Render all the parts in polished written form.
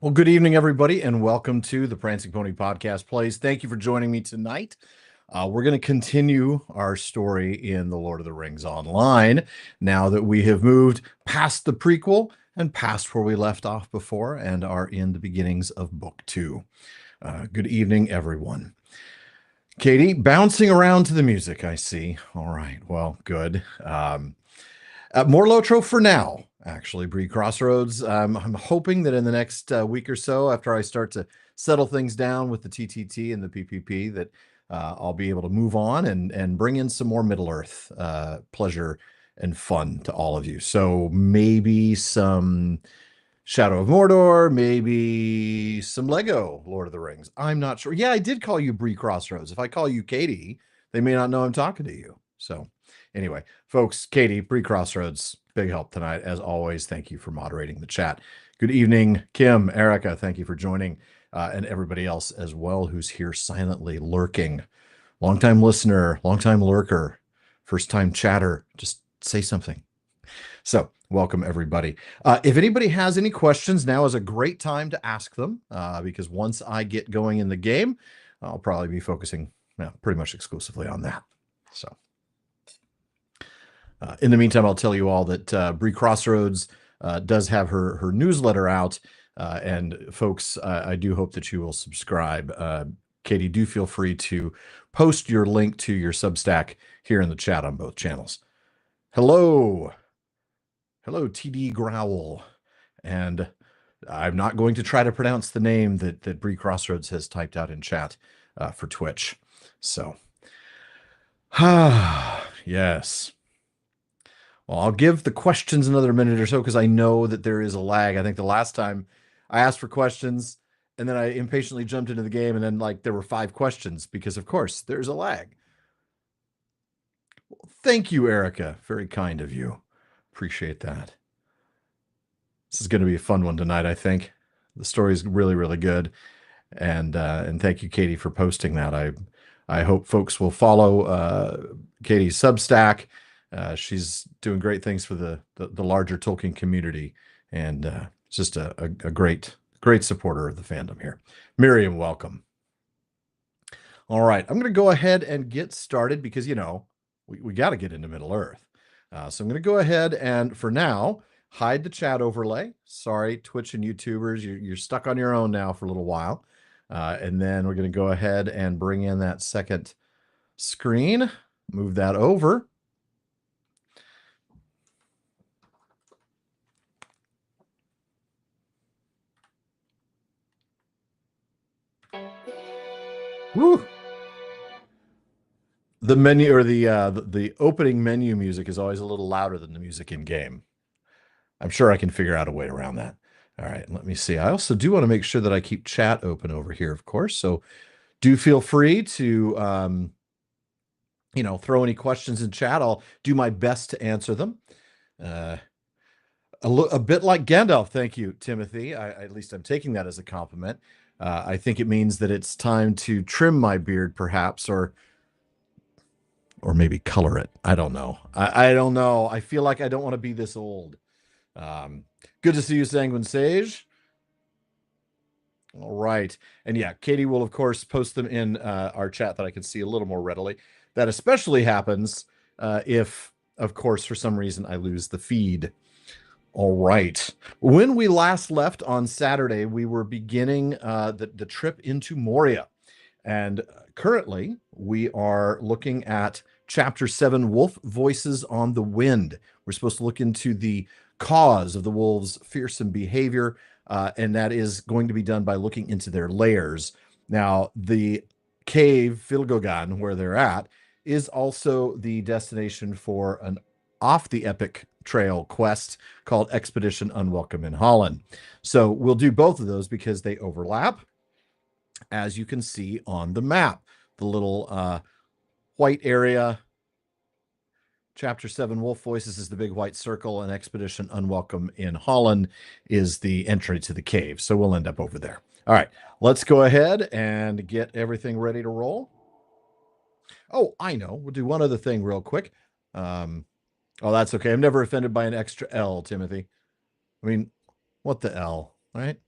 Well, good evening, everybody, and welcome to the Prancing Pony Podcast Plays. Thank you for joining me tonight. We're going to continue our story in The Lord of the Rings Online now that we have moved past the prequel and past where we left off before and are in the beginnings of Book 2. Good evening, everyone. Katie, bouncing around to the music, I see. All right, well, good. More LotRO for now, actually, Bree Crossroads. I'm hoping that in the next week or so, after I start to settle things down with the TTT and the PPP, that I'll be able to move on and bring in some more Middle Earth pleasure and fun to all of you. So maybe some Shadow of Mordor, maybe some Lego Lord of the Rings. I'm not sure. Yeah, I did call you Bree Crossroads. If I call you Katie, they may not know I'm talking to you. So anyway, folks, Katie, Bree Crossroads, big help tonight. As always, thank you for moderating the chat. Good evening, Kim, Erica, thank you for joining, and everybody else as well who's here silently lurking. Longtime listener, longtime lurker, first time chatter, just say something. So welcome, everybody. If anybody has any questions, now is a great time to ask them, because once I get going in the game, I'll probably be focusing pretty much exclusively on that. So in the meantime, I'll tell you all that Bree Crossroads does have her newsletter out. And folks, I do hope that you will subscribe. Katie, do feel free to post your link to your Substack here in the chat on both channels. Hello, TD Growl. And I'm not going to try to pronounce the name that Bree Crossroads has typed out in chat for Twitch. So, yes. Well, I'll give the questions another minute or so because I know that there is a lag. I think the last time I asked for questions and then I impatiently jumped into the game and then there were 5 questions because of course there's a lag. Well, thank you, Erica. Very kind of you. Appreciate that. This is going to be a fun one tonight, I think. The story is really, really good. And thank you, Katie, for posting that. I hope folks will follow Katie's Substack. She's doing great things for the larger Tolkien community, and just a great supporter of the fandom here. Miriam, welcome. All right, I'm going to go ahead and get started because we got to get into Middle Earth. So I'm going to go ahead and for now hide the chat overlay. Sorry, Twitch and YouTubers, you're stuck on your own now for a little while. And then we're going to go ahead and bring in that second screen, move that over. Woo! The menu or the opening menu music is always a little louder than the music in game. I'm sure I can figure out a way around that. All right, let me see. I also do want to make sure that I keep chat open over here, of course. So do feel free to throw any questions in chat. I'll do my best to answer them. A bit like Gandalf. Thank you, Timothy. At least I'm taking that as a compliment. I think it means that it's time to trim my beard, perhaps, or maybe color it. I don't know. I don't know. I feel like I don't want to be this old. Good to see you, Sanguine Sage. All right. And yeah, Katie will, of course, post them in our chat that I can see a little more readily. That especially happens if, of course, for some reason I lose the feed. All right. When we last left on Saturday, we were beginning the trip into Moria. And currently, we are looking at Chapter 7, Wolf Voices on the Wind. We're supposed to look into the cause of the wolves' fearsome behavior, and that is going to be done by looking into their lairs. Now, the cave, Filgogan, where they're at, is also the destination for an off-the-epic trail quest called Expedition Unwelcome in Holland. So we'll do both of those because they overlap, as you can see on the map. The little white area, Chapter 7, Wolf Voices, is the big white circle, and Expedition Unwelcome in Holland is the entry to the cave. So we'll end up over there. All right, let's go ahead and get everything ready to roll. Oh, I know. We'll do one other thing real quick. Oh, that's okay. I'm never offended by an extra L, Timothy. I mean, what the L, right?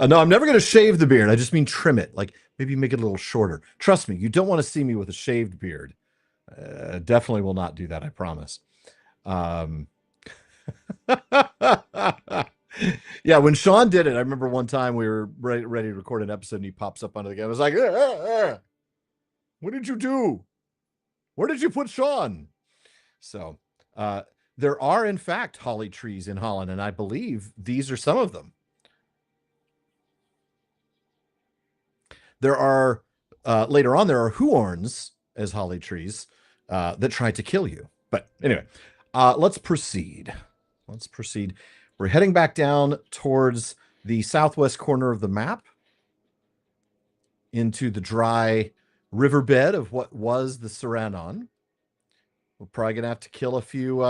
No, I'm never going to shave the beard. I just mean trim it. Like maybe make it a little shorter. Trust me, you don't want to see me with a shaved beard. Definitely will not do that. I promise. Um, yeah, when Sean did it, I remember one time we were ready to record an episode and he pops up onto the camera. I was like, what did you do? Where did you put Sean? So uh, there are, in fact, holly trees in Holland, and I believe these are some of them. There are, later on, there are Huorns as holly trees that try to kill you. But anyway, let's proceed. Let's proceed. We're heading back down towards the southwest corner of the map into the dry riverbed of what was the Saranon. We're probably going to have to kill a few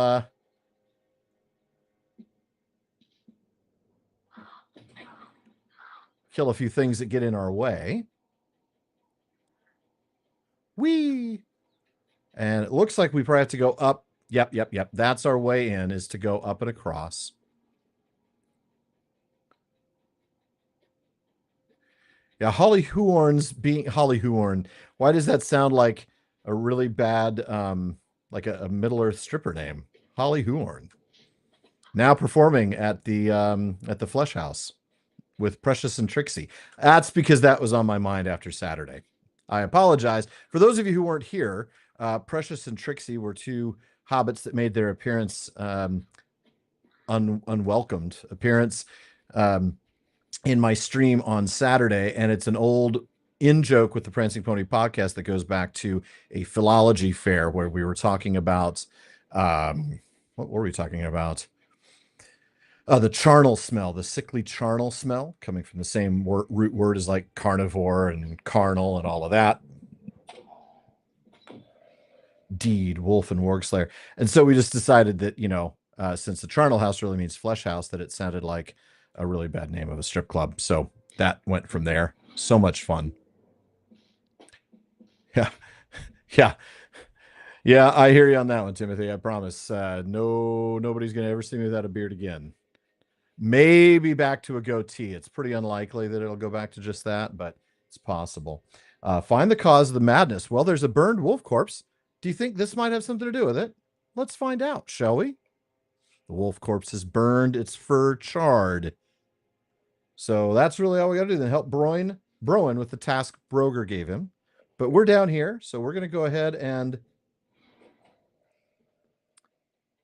things that get in our way. Whee! And it looks like we probably have to go up. Yep. That's our way in, is to go up and across. Yeah, Holly Huorns being Holly Huorn. Why does that sound like a really bad, like a Middle Earth stripper name? Holly Huorn. Now performing at the Flesh House with Precious and Trixie. That's because that was on my mind after Saturday. I apologize. For those of you who weren't here, Precious and Trixie were two hobbits that made their appearance, unwelcomed appearance, in my stream on Saturday. And it's an old in-joke with the Prancing Pony podcast that goes back to a philology fair where we were talking about, what were we talking about? The charnel smell, the sickly charnel smell, coming from the same root word as like carnivore and carnal and all of that. Deed, wolf, and wargslayer. And so we just decided that, since the charnel house really means flesh house, that it sounded like a really bad name of a strip club. So that went from there. So much fun. Yeah. Yeah, I hear you on that one, Timothy. I promise. Nobody's going to ever see me without a beard again. Maybe back to a goatee. It's pretty unlikely that it'll go back to just that, but it's possible. Find the cause of the madness. Well, there's a burned wolf corpse. Do you think this might have something to do with it? Let's find out, shall we? The wolf corpse is burned, its fur charred. So that's really all we got to do. Then help Broin with the task Broger gave him. But we're down here, so we're going to go ahead and...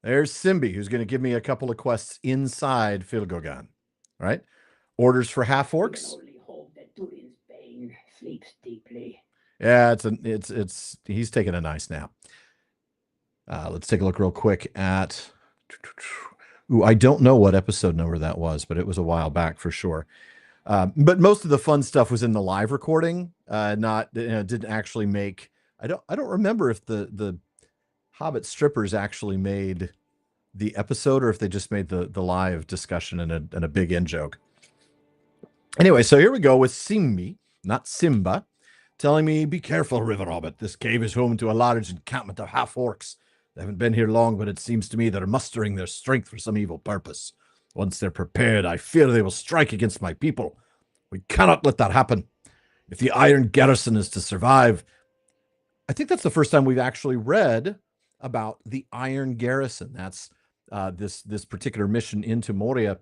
There's Simbi, who's going to give me a couple of quests inside Filgogan. All right. Orders for half orcs. Sleeps deeply. Yeah, he's taking a nice nap. Let's take a look real quick at... Ooh, I don't know what episode number that was, but it was a while back for sure. But most of the fun stuff was in the live recording. Didn't actually make... I don't remember if the Hobbit strippers actually made the episode or if they just made the live discussion and a big in-joke. Anyway, so here we go with Simbi, not Simba, telling me, be careful, River Hobbit. This cave is home to a large encampment of half-orcs. They haven't been here long, but it seems to me they're mustering their strength for some evil purpose. Once they're prepared, I fear they will strike against my people. We cannot let that happen. If the Iron Garrison is to survive... I think that's the first time we've actually read about the Iron Garrison. That's this particular mission into Moria.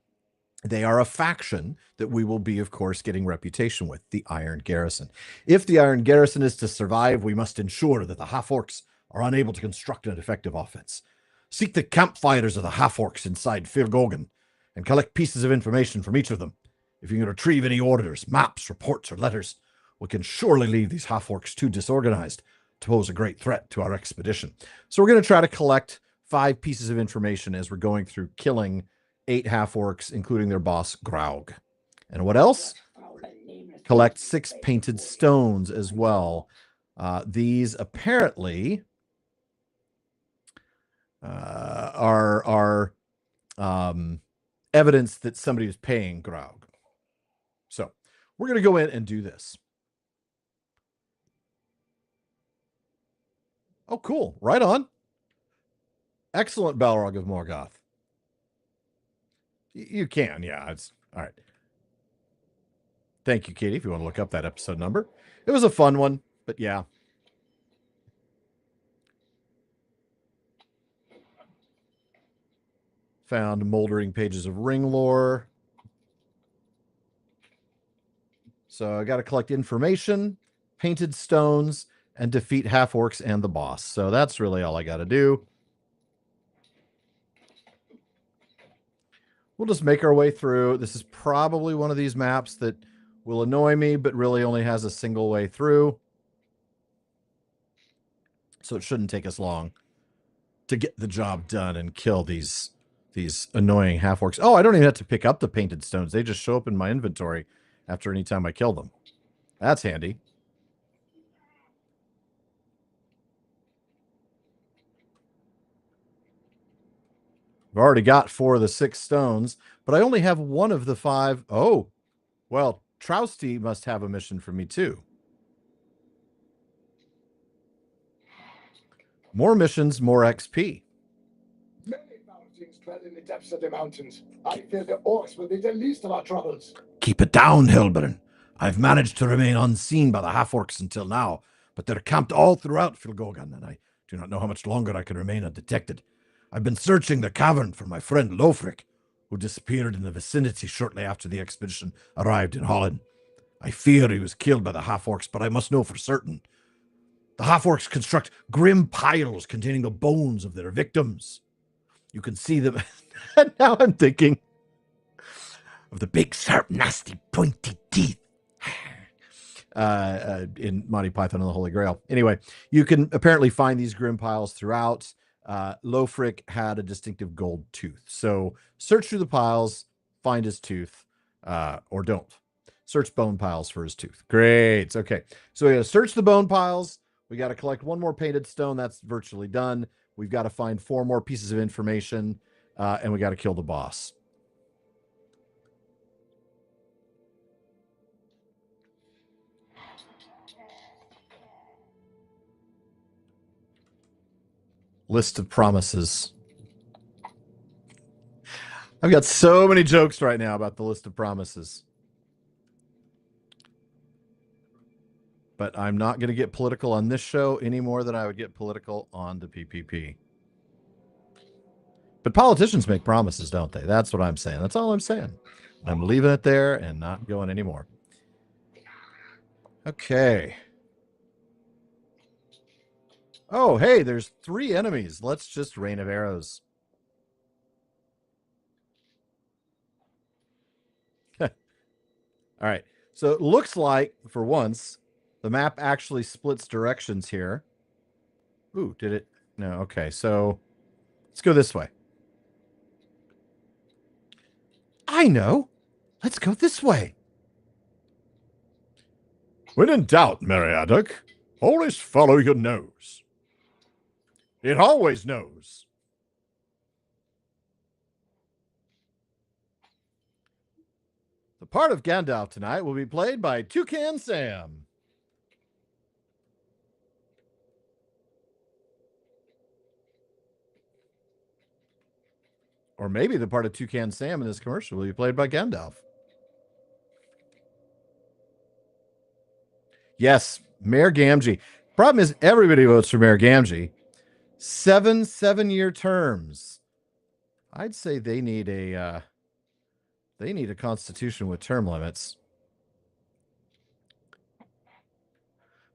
They are a faction that we will be, of course, getting reputation with, the Iron Garrison. If the Iron Garrison is to survive, we must ensure that the half-orcs are unable to construct an effective offense. Seek the campfires of the half-orcs inside Firgogan and collect pieces of information from each of them. If you can retrieve any orders, maps, reports, or letters, we can surely leave these half-orcs too disorganized to pose a great threat to our expedition. So we're going to try to collect 5 pieces of information as we're going through killing 8 half-orcs, including their boss, Graug. And what else? Collect 6 painted stones as well. These apparently are evidence that somebody is paying Graug. So we're going to go in and do this. Oh, cool. Right on. Excellent, Balrog of Morgoth. You can, yeah. It's all right. Thank you, Katie, if you want to look up that episode number. It was a fun one, but yeah. Found moldering pages of ring lore. So I got to collect information, painted stones, and defeat half-orcs and the boss. So that's really all I got to do. We'll just make our way through. This is probably one of these maps that will annoy me, but really only has a single way through. So it shouldn't take us long to get the job done and kill these annoying half-orcs. Oh, I don't even have to pick up the painted stones. They just show up in my inventory after any time I kill them. That's handy. I've already got 4 of the 6 stones, but I only have 1 of the 5. Oh, well, Trousty must have a mission for me too. More missions, more XP. Many mountains dwell in the depths of the mountains. I fear the orcs will be the least of our troubles. Keep it down, Hilbern. I've managed to remain unseen by the half-orcs until now, but they're camped all throughout Filgogan, and I do not know how much longer I can remain undetected. I've been searching the cavern for my friend Lofric, who disappeared in the vicinity shortly after the expedition arrived in Holland. I fear he was killed by the half-orcs, but I must know for certain. The half-orcs construct grim piles containing the bones of their victims. You can see them. Now I'm thinking of the big, sharp, nasty, pointy teeth. In Monty Python and the Holy Grail. Anyway, you can apparently find these grim piles throughout. Lofric had a distinctive gold tooth. So search through the piles, find his tooth, or don't. Search bone piles for his tooth. Great. Okay. So we got to search the bone piles. We got to collect 1 more painted stone. That's virtually done. We've got to find 4 more pieces of information, and we got to kill the boss. List of promises. I've got so many jokes right now about the list of promises. But I'm not going to get political on this show any more than I would get political on the PPP. But politicians make promises, don't they? That's what I'm saying. That's all I'm saying. I'm leaving it there and not going anymore. Okay. Oh, hey, there's 3 enemies. Let's just rain of arrows. All right. So it looks like, for once, the map actually splits directions here. Ooh, did it? No, okay. So let's go this way. I know. Let's go this way. When in doubt, Meriadoc, always follow your nose. It always knows. The part of Gandalf tonight will be played by Toucan Sam. Or maybe the part of Toucan Sam in this commercial will be played by Gandalf. Yes, Mayor Gamgee. Problem is, everybody votes for Mayor Gamgee. 7 7-year terms. I'd say they need a constitution with term limits.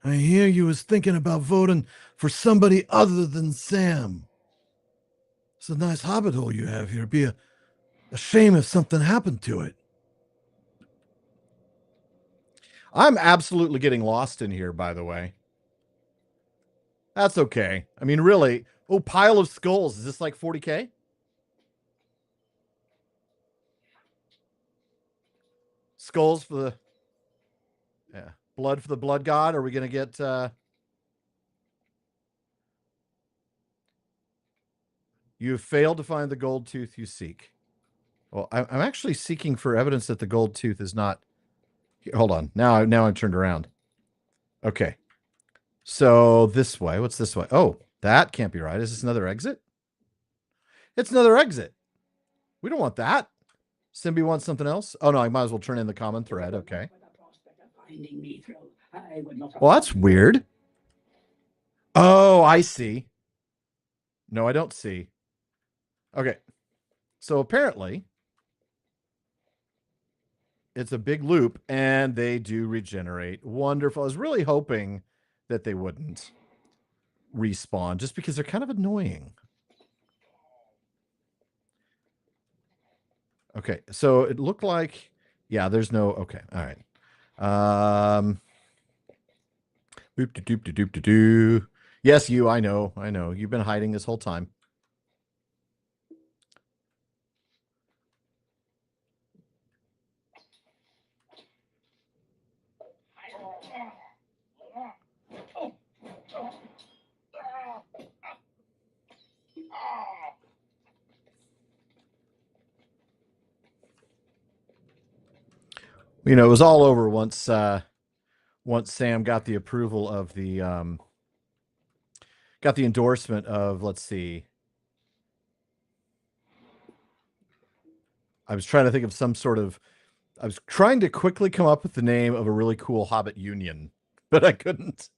I hear you was thinking about voting for somebody other than Sam. It's a nice hobbit hole you have here. It'd be a shame if something happened to it. I'm absolutely getting lost in here, by the way. That's okay. I mean, really. Oh, pile of skulls. Is this like 40K? Skulls for the... Yeah. Blood for the blood god. Are we going to get... You have failed to find the gold tooth you seek. Well, I'm actually seeking for evidence that the gold tooth is not... Hold on. Now I'm turned around. Okay. So this way. What's this way? Oh, that can't be right. Is this another exit? It's another exit. We don't want that. Simby wants something else? Oh, no, I might as well turn in the common thread. Okay. Well, that's weird. Oh, I see. No, I don't see. Okay. So apparently it's a big loop and they do regenerate. Wonderful. I was really hoping that they wouldn't respawn just because they're kind of annoying. Okay. So it looked like, yeah, there's no, okay. All right. Boop de doop de doop de doo. Yes, you, I know. You've been hiding this whole time. You know, it was all over once Sam got the approval of the got the endorsement of, let's see. I was trying to think of some sort of, I was trying to quickly come up with the name of a really cool Hobbit union, but I couldn't.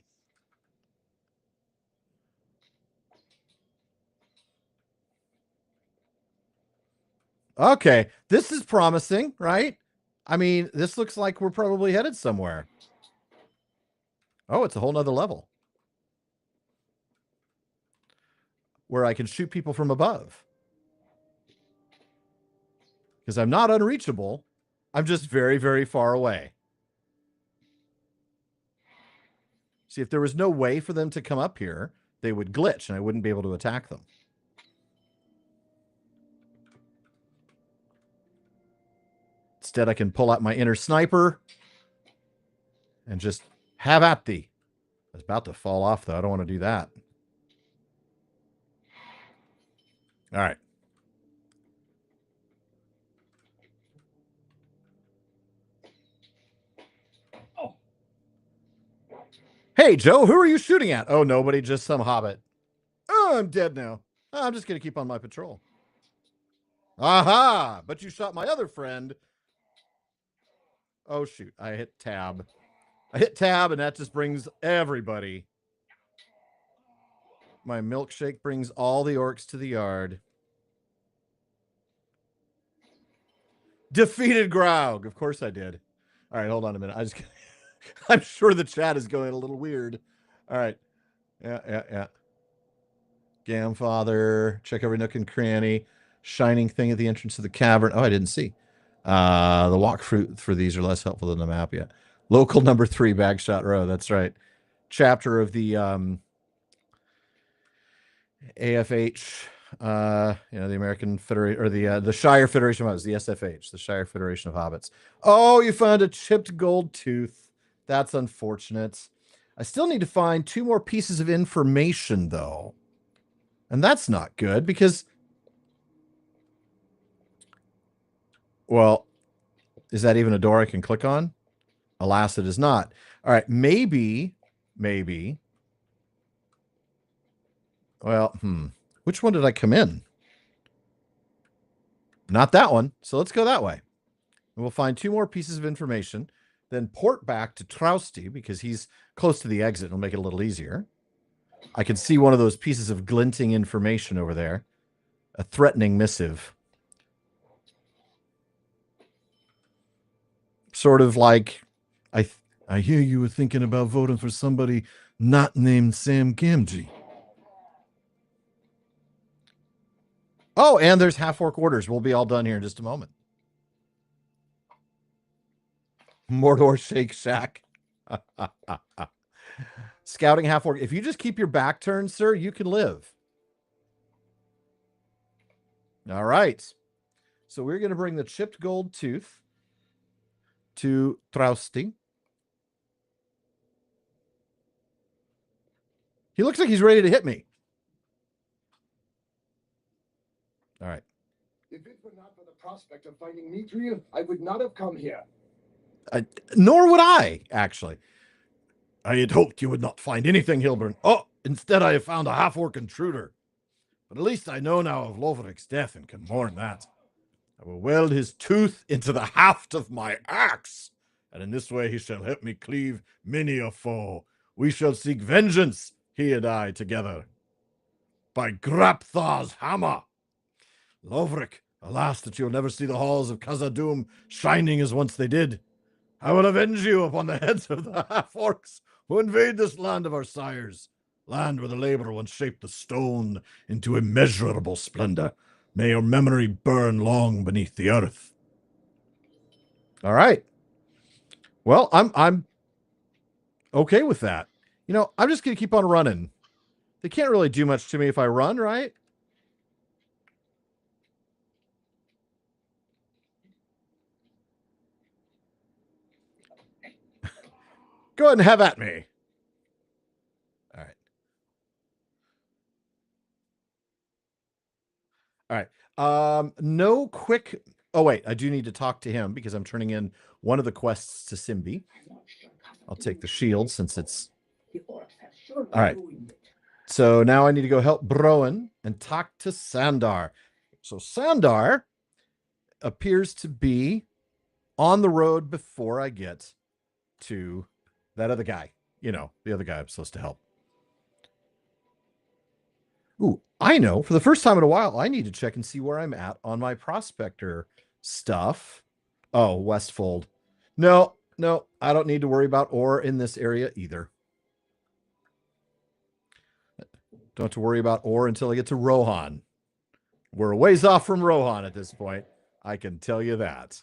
Okay, this is promising, right? I mean, this looks like we're probably headed somewhere. Oh, it's a whole nother level where I can shoot people from above. Because I'm not unreachable. I'm just very, very far away. See, if there was no way for them to come up here, they would glitch and I wouldn't be able to attack them. Instead, I can pull out my inner sniper and just have at thee. I was about to fall off, though. I don't want to do that. All right. Oh. Hey, Joe, who are you shooting at? Oh, nobody, just some hobbit. Oh, I'm dead now. I'm just going to keep on my patrol. Aha! But you shot my other friend. Oh, shoot. I hit tab. I hit tab, and that just brings everybody. My milkshake brings all the orcs to the yard. Defeated Graug. Of course I did. All right, hold on a minute. I'm sure the chat is going a little weird. All right. Yeah. Gamfather. Check every nook and cranny. Shining thing at the entrance of the cavern. Oh, I didn't see. The walk for these are less helpful than the map yet. Local number 3, Bagshot Row. That's right. Chapter of the AFH. The American Federation, or the Shire Federation of Hobbits, the SFH, the Shire Federation of Hobbits. Oh, you found a chipped gold tooth. That's unfortunate. I still need to find 2 more pieces of information, though. And that's not good because, well, is that even a door I can click on? Alas, it is not. All right, maybe. Well, which one did I come in? Not that one. So let's go that way. And we'll find 2 more pieces of information, then port back to Trausti because he's close to the exit. It'll make it a little easier. I can see one of those pieces of glinting information over there. A threatening missive. Sort of like, I hear you were thinking about voting for somebody not named Sam Gamgee. Oh, and there's half-orc orders. We'll be all done here in just a moment. Mordor Shake Shack. Scouting half-orc. If you just keep your back turned, sir, you can live. All right. So we're going to bring the chipped gold tooth to Trausti. He looks like he's ready to hit me. All right. If it were not for the prospect of finding Mithril, I would not have come here. Nor would I, actually. I had hoped you would not find anything, Hilbern. Oh, instead I have found a half-orc intruder. But at least I know now of Lovric's death and can mourn that. I will weld his tooth into the haft of my axe, and in this way he shall help me cleave many a foe. We shall seek vengeance, he and I together. By Grapthar's hammer. Lovric, alas that you'll never see the halls of Khazad-dûm shining as once they did. I will avenge you upon the heads of the half-orcs who invade this land of our sires, land where the labor once shaped the stone into immeasurable splendor. May your memory burn long beneath the earth. All right. Well, I'm okay with that. You know, I'm just gonna keep on running. They can't really do much to me if I run, right? Go ahead and have at me. All right. All right. No quick. Oh, wait. I do need to talk to him because I'm turning in one of the quests to Simbi. I'll take the shield since it's. All right. So now I need to go help Broen and talk to Sandar. So Sandar appears to be on the road before I get to that other guy. You know, the other guy I'm supposed to help. Ooh, I know. For the first time in a while, I need to check and see where I'm at on my prospector stuff. Oh, Westfold. No, I don't need to worry about ore in this area either. Don't have to worry about ore until I get to Rohan. We're a ways off from Rohan at this point. I can tell you that.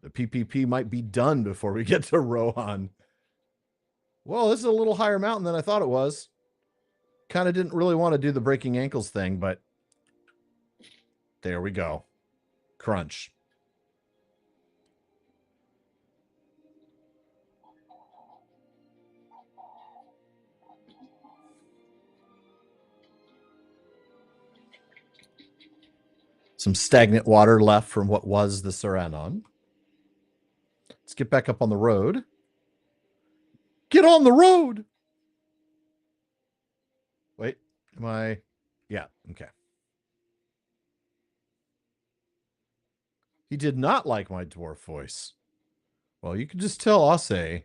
The PPP might be done before we get to Rohan. Well, this is a little higher mountain than I thought it was. Kind of didn't really want to do the breaking ankles thing, but there we go. Crunch. Some stagnant water left from what was the Saranon. Let's get back up on the road. Get on the road! Wait, am I... Yeah, okay. He did not like my dwarf voice. Well, you can just tell Ase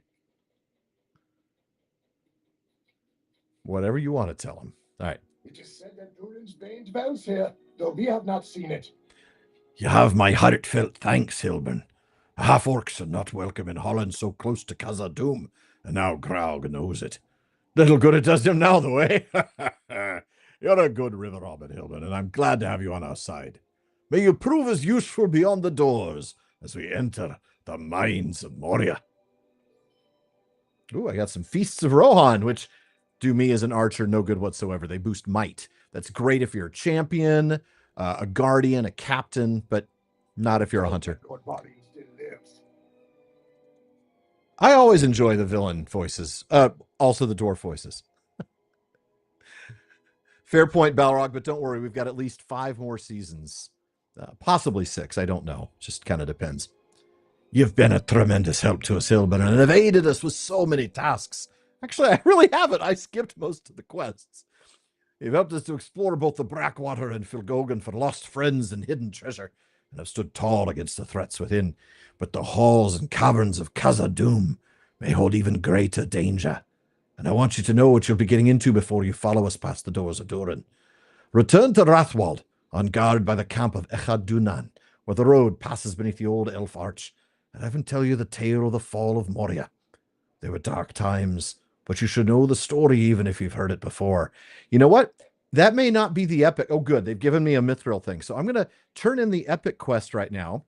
whatever you want to tell him. All right. It is said that Durin's Bane dwells here, though we have not seen it. You have my heartfelt thanks, Hilbern. Half-orcs are not welcome in Holland so close to Khazad-dûm, and now Graug knows it. Little good it does him now, though, eh? You're a good river hobbit, Hilbern, and I'm glad to have you on our side. May you prove as useful beyond the doors as we enter the mines of Moria. Ooh, I got some Feasts of Rohan, which do me as an archer no good whatsoever. They boost might. That's great if you're a champion, a guardian, a captain, but not if you're a hunter. I always enjoy the villain voices, also the dwarf voices. Fair point, Balrog, but don't worry, we've got at least 5 more seasons. Possibly 6, I don't know. Just kind of depends. You've been a tremendous help to us, Hilbern, and have aided us with so many tasks. Actually, I really haven't. I skipped most of the quests. You've helped us to explore both the Brackwater and Filgogan for lost friends and hidden treasure, and have stood tall against the threats within. But the halls and caverns of Khazad-dûm may hold even greater danger, and I want you to know what you'll be getting into before you follow us past the doors of Durin. Return to Rathwald, on guard by the camp of Echad-Dunan, where the road passes beneath the old elf arch, and have him tell you the tale of the fall of Moria. They were dark times, but you should know the story even if you've heard it before. You know what? That may not be the epic. Oh, good. They've given me a mithril thing. So I'm going to turn in the epic quest right now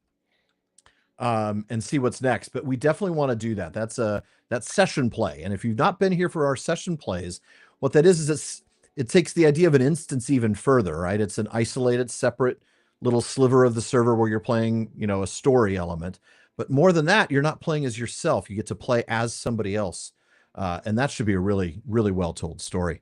and see what's next. But we definitely want to do that. That's session play. And if you've not been here for our session plays, what that is it takes the idea of an instance even further, right? It's an isolated, separate little sliver of the server where you're playing, you know, a story element. But more than that, you're not playing as yourself. You get to play as somebody else. And that should be a really, really well-told story.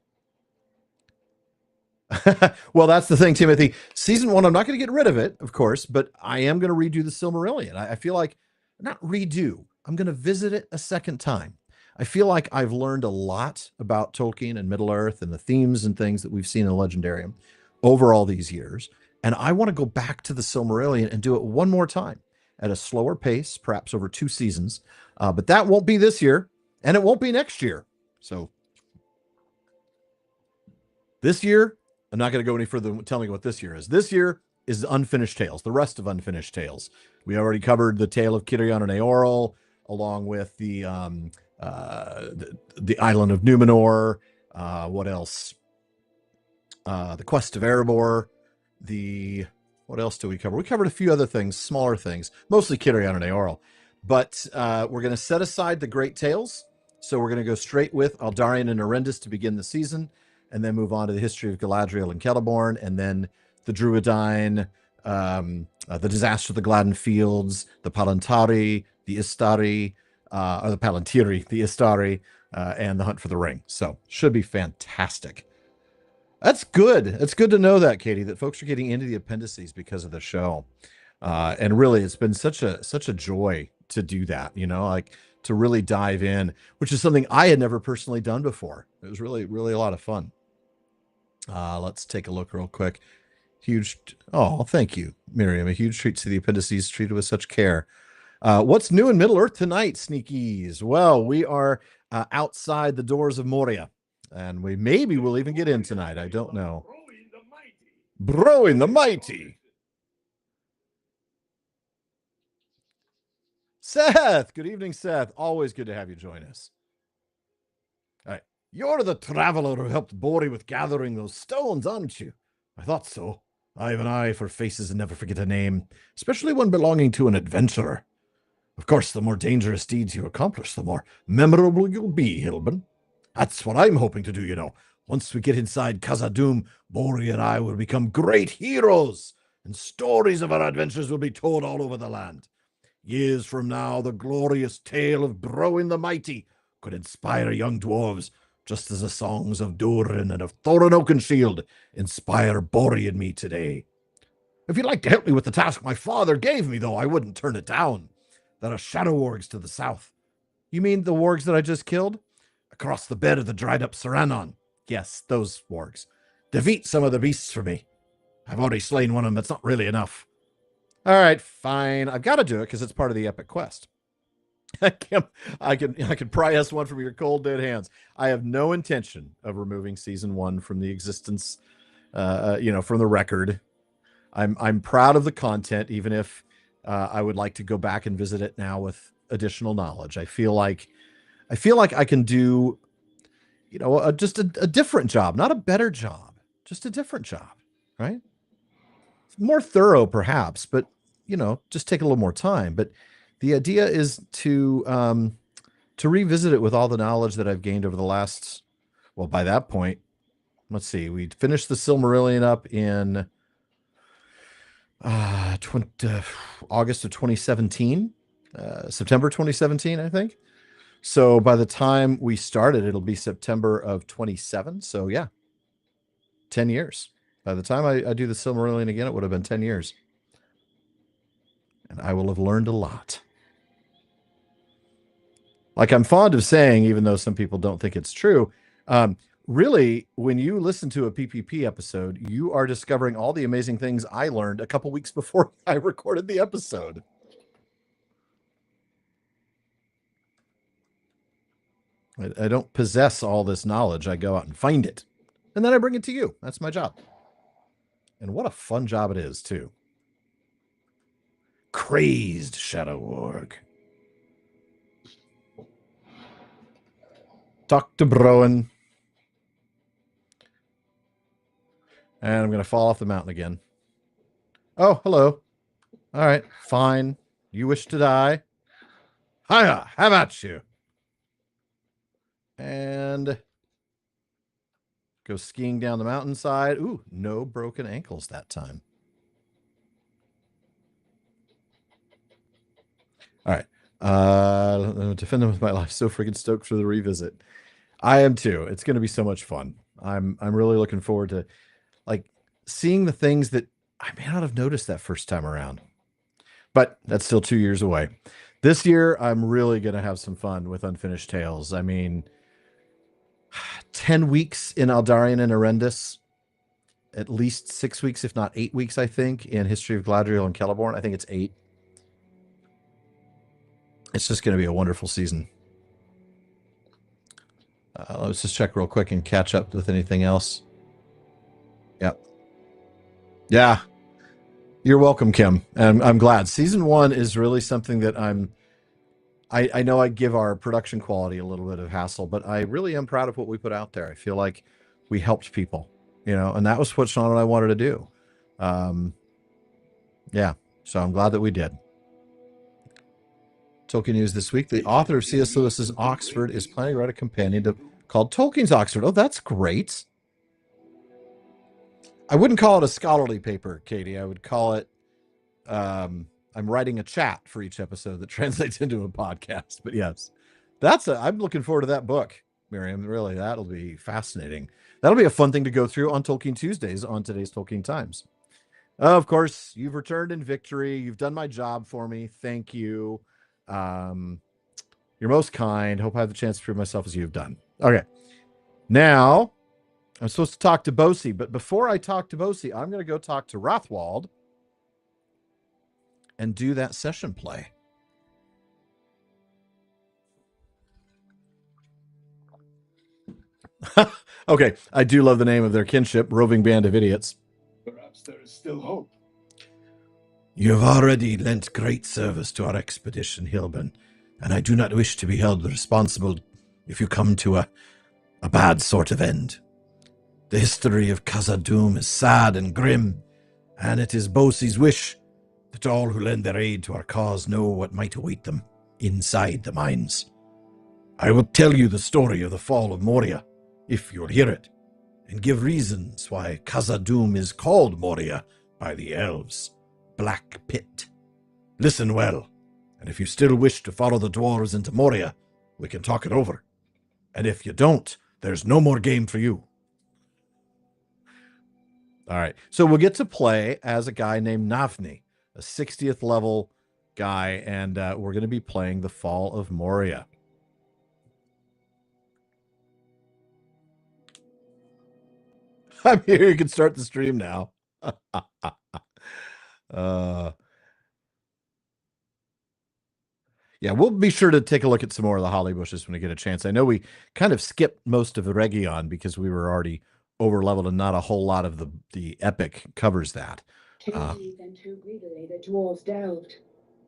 Well, that's the thing, Timothy. Season 1, I'm not going to get rid of it, of course, but I am going to redo the Silmarillion. I feel like, not redo, I'm going to visit it a second time. I feel like I've learned a lot about Tolkien and Middle Earth and the themes and things that we've seen in the Legendarium over all these years. And I want to go back to the Silmarillion and do it one more time at a slower pace, perhaps over 2 seasons. But that won't be this year, and it won't be next year. So this year, I'm not going to go any further than telling you what this year is. This year is Unfinished Tales, the rest of Unfinished Tales. We already covered the tale of Cirion and Eorl, along with the island of Numenor. What else? The quest of Erebor. What else do we cover? We covered a few other things, smaller things, mostly Cirion and Eorl. But we're going to set aside the great tales. So we're going to go straight with Aldarion and Arendis to begin the season, and then move on to the history of Galadriel and Celeborn, and then the Druidine, the disaster of the Gladden Fields, the Palantari, the Istari, or the Palantiri, the Istari, and the Hunt for the Ring. So should be fantastic. That's good. It's good to know that, Katie, that folks are getting into the appendices because of the show. And really, it's been such a joy to do that, like to really dive in, which is something I had never personally done before. It was really, really a lot of fun. Let's take a look real quick. Thank you, Miriam. A huge treat to the appendices treated with such care. What's new in Middle Earth tonight, Sneakies? Well, we are outside the doors of Moria, and maybe we'll even get in tonight. I don't know. Broing the Mighty. Seth, good evening, Seth. Always good to have you join us. All right. You're the traveler who helped Bori with gathering those stones, aren't you? I thought so. I have an eye for faces and never forget a name, especially one belonging to an adventurer. Of course, the more dangerous deeds you accomplish, the more memorable you'll be, Hilbern. That's what I'm hoping to do, Once we get inside Khazad-dûm, Bori and I will become great heroes, and stories of our adventures will be told all over the land. Years from now, the glorious tale of Broin the Mighty could inspire young dwarves, just as the songs of Durin and of Thorin Oakenshield inspire Bori and me today. If you'd like to help me with the task my father gave me, though, I wouldn't turn it down. There are shadow wargs to the south. You mean the wargs that I just killed? Across the bed of the dried-up Saranon. Yes, those wargs. Defeat some of the beasts for me. I've already slain one of them. That's not really enough. All right, fine. I've got to do it because it's part of the epic quest. I can pry us one from your cold dead hands. I have no intention of removing season 1 from the existence, from the record. I'm proud of the content, even if I would like to go back and visit it now with additional knowledge. I feel like I can do, just a different job, not a better job, just a different job, right? More thorough, perhaps, but just take a little more time. But the idea is to revisit it with all the knowledge that I've gained over the last. Well, by that point, let's see. We finished the Silmarillion up in August of 2017, September 2017, I think. So by the time we started, it'll be September of 27. So yeah, 10 years. By the time I do the Silmarillion again, it would have been 10 years. And I will have learned a lot. Like I'm fond of saying, even though some people don't think it's true, really, when you listen to a PPP episode, you are discovering all the amazing things I learned a couple weeks before I recorded the episode. I don't possess all this knowledge. I go out and find it. And then I bring it to you. That's my job. And what a fun job it is, too. Crazed Shadow Warg. Talk to Broin. And I'm going to fall off the mountain again. Oh, hello. All right, fine. You wish to die? Hiya, how about you? And go skiing down the mountainside. Ooh, no broken ankles that time. All right. Defend them with my life. So freaking stoked for the revisit. I am too. It's going to be so much fun. I'm really looking forward to seeing the things that I may not have noticed that first time around. But that's still 2 years away. This year, I'm really going to have some fun with Unfinished Tales. I mean, 10 weeks in Aldarion and Arendis, at least 6 weeks, if not 8 weeks, I think, in History of Galadriel and Celeborn. I think it's 8. It's just going to be a wonderful season. Let's just check real quick and catch up with anything else. Yep. Yeah. You're welcome, Kim. And I'm glad. Season 1 is really something that I know I give our production quality a little bit of hassle, but I really am proud of what we put out there. I feel like we helped people, and that was what Sean and I wanted to do. Yeah. So I'm glad that we did. Tolkien news this week. The author of C.S. Lewis's Oxford is planning to write a companion called Tolkien's Oxford. Oh, that's great. I wouldn't call it a scholarly paper, Katie. I would call it, I'm writing a chat for each episode that translates into a podcast. But yes, I'm looking forward to that book, Miriam. Really, that'll be fascinating. That'll be a fun thing to go through on Tolkien Tuesdays on today's Tolkien Times. Of course, you've returned in victory. You've done my job for me. Thank you. You're most kind. Hope I have the chance to prove myself as you've done. Okay. Now, I'm supposed to talk to Bosi, but before I talk to Bosi, I'm going to go talk to Rothwald and do that session play. Okay, I do love the name of their kinship, Roving Band of Idiots. Perhaps there is still hope. You have already lent great service to our expedition, Hilbern, and I do not wish to be held responsible if you come to a bad sort of end. The history of Khazad-dûm is sad and grim, and it is Bosi's wish that all who lend their aid to our cause know what might await them inside the mines. I will tell you the story of the fall of Moria, if you'll hear it, and give reasons why Khazad-dûm is called Moria by the elves, Black Pit. Listen well, and if you still wish to follow the dwarves into Moria, we can talk it over. And if you don't, there's no more game for you. All right, so we'll get to play as a guy named Nafni, a 60th level guy, and we're going to be playing the Fall of Moria. I'm here. You can start the stream now. Yeah, we'll be sure to take a look at some more of the holly bushes when we get a chance. I know we kind of skipped most of the Region because we were already over leveled, and not a whole lot of the epic covers that. Too deep and too greedily the dwarves delved.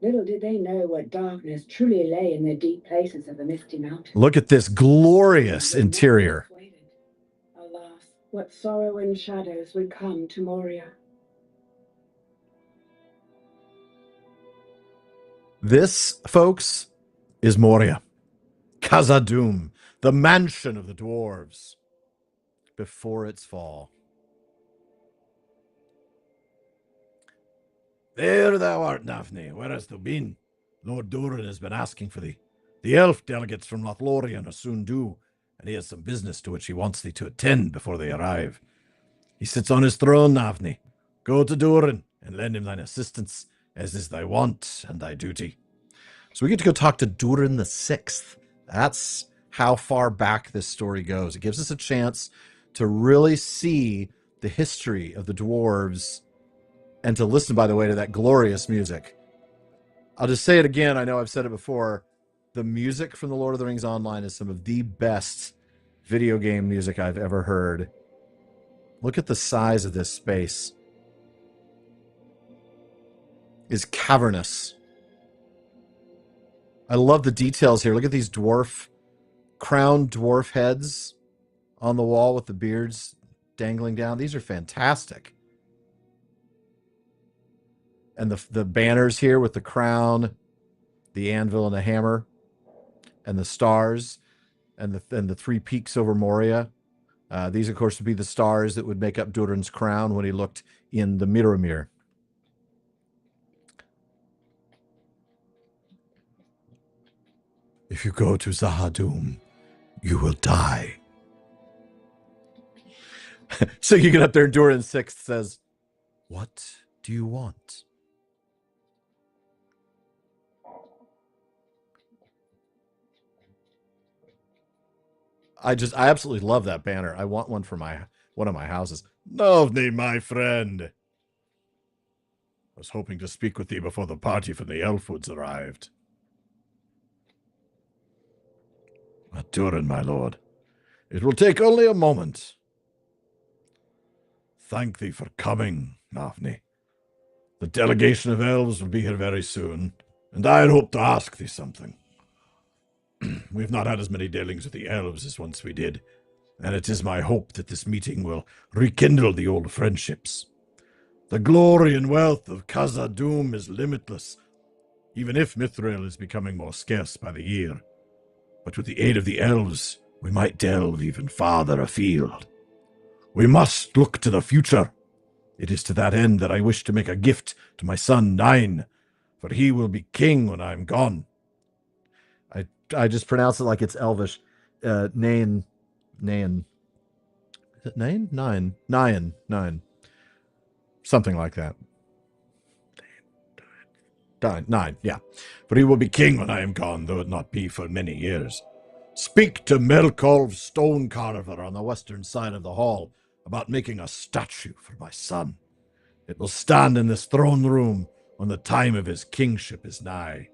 Little did they know what darkness truly lay in the deep places of the Misty Mountains. Look at this glorious interior. Alas, what sorrow and shadows would come to Moria. This, folks, is Moria. Khazad-dûm, the mansion of the dwarves, before its fall. There thou art, Nafni. Where hast thou been? Lord Durin has been asking for thee. The elf delegates from LotRO are soon due, and he has some business to which he wants thee to attend before they arrive. He sits on his throne, Nafni. Go to Durin and lend him thine assistance, as is thy wont and thy duty. So we get to go talk to Durin the Sixth. That's how far back this story goes. It gives us a chance to really see the history of the dwarves and to listen, by the way, to that glorious music. I'll just say it again. I know I've said it before. The music from the Lord of the Rings Online is some of the best video game music I've ever heard. Look at the size of this space. It's cavernous. I love the details here. Look at these crowned dwarf heads on the wall with the beards dangling down. These are fantastic. And the banners here with the crown, the anvil and the hammer, and the stars, and the three peaks over Moria. These, of course, would be the stars that would make up Durin's crown when he looked in the Mirror. If you go to Zahadum, you will die. So you get up there and Durin Sixth says, "What do you want?" I absolutely love that banner. I want one for one of my houses. Novny, my friend. I was hoping to speak with thee before the party from the Elfwoods arrived. Durin, my lord, it will take only a moment. Thank thee for coming, Nafni. The delegation of elves will be here very soon, and I had hoped to ask thee something. We've not had as many dealings with the elves as once we did, and it is my hope that this meeting will rekindle the old friendships. The glory and wealth of Khazad-dûm is limitless, even if Mithril is becoming more scarce by the year. But with the aid of the elves, we might delve even farther afield. We must look to the future. It is to that end that I wish to make a gift to my son Nine, for he will be king when I am gone. I just pronounce it like it's Elvish. Nain. Is it Nain? Nine. Something like that. Nine, yeah. For he will be king when I am gone, though it not be for many years. Speak to Melkolv Stonecarver on the western side of the hall about making a statue for my son. It will stand in this throne room when the time of his kingship is nigh.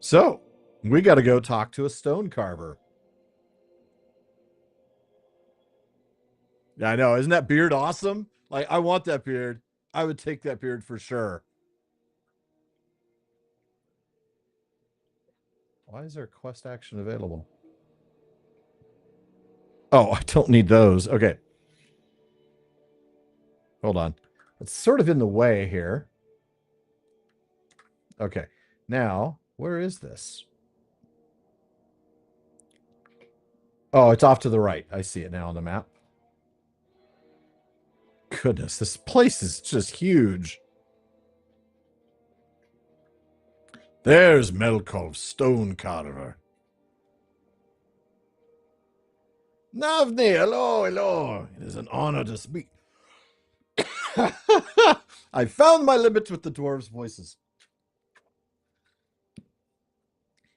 So, we got to go talk to a stone carver. Yeah, I know. Isn't that beard awesome? Like, I want that beard. I would take that beard for sure. Why is there quest action available? Oh, I don't need those. Okay. Hold on. It's sort of in the way here. Okay. Now, where is this? Oh, it's off to the right. I see it now on the map. Goodness, this place is just huge. There's Melkolv Stonecarver. Navni, hello. It is an honor to speak. I found my limit with the dwarves' voices.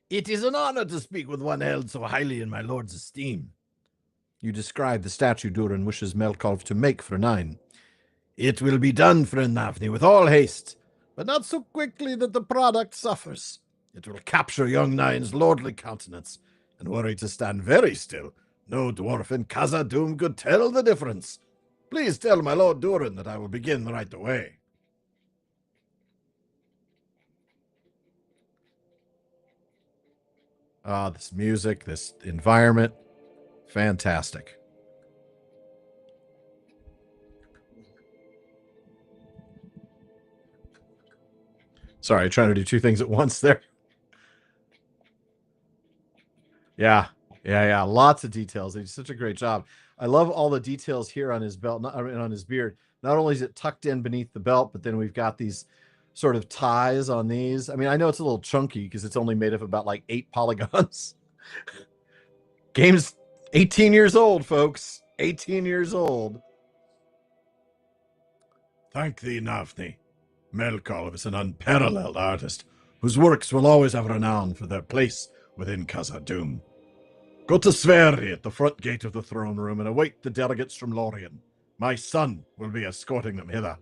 It is an honor to speak with one held so highly in my lord's esteem. You describe the statue Durin wishes Melkolv to make for Nine. It will be done, friend Nafni, with all haste, but not so quickly that the product suffers. It will capture young Nine's lordly countenance, and were he to stand very still, no dwarf in Khazad-dûm could tell the difference. Please tell my lord Durin that I will begin right away. Ah, this music, this environment, fantastic. Sorry, trying to do two things at once there. Yeah. Lots of details. They do such a great job. I love all the details here on his belt, on his beard. Not only is it tucked in beneath the belt, but then we've got these sort of ties on these. I mean, I know it's a little chunky because it's only made of about like 8 polygons. Game's 18 years old, folks. 18 years old. Thank thee, Nafni. Melkolv is an unparalleled artist, whose works will always have renown for their place within Khazad-dûm. Go to Sverri at the front gate of the throne room and await the delegates from Lorien. My son will be escorting them hither.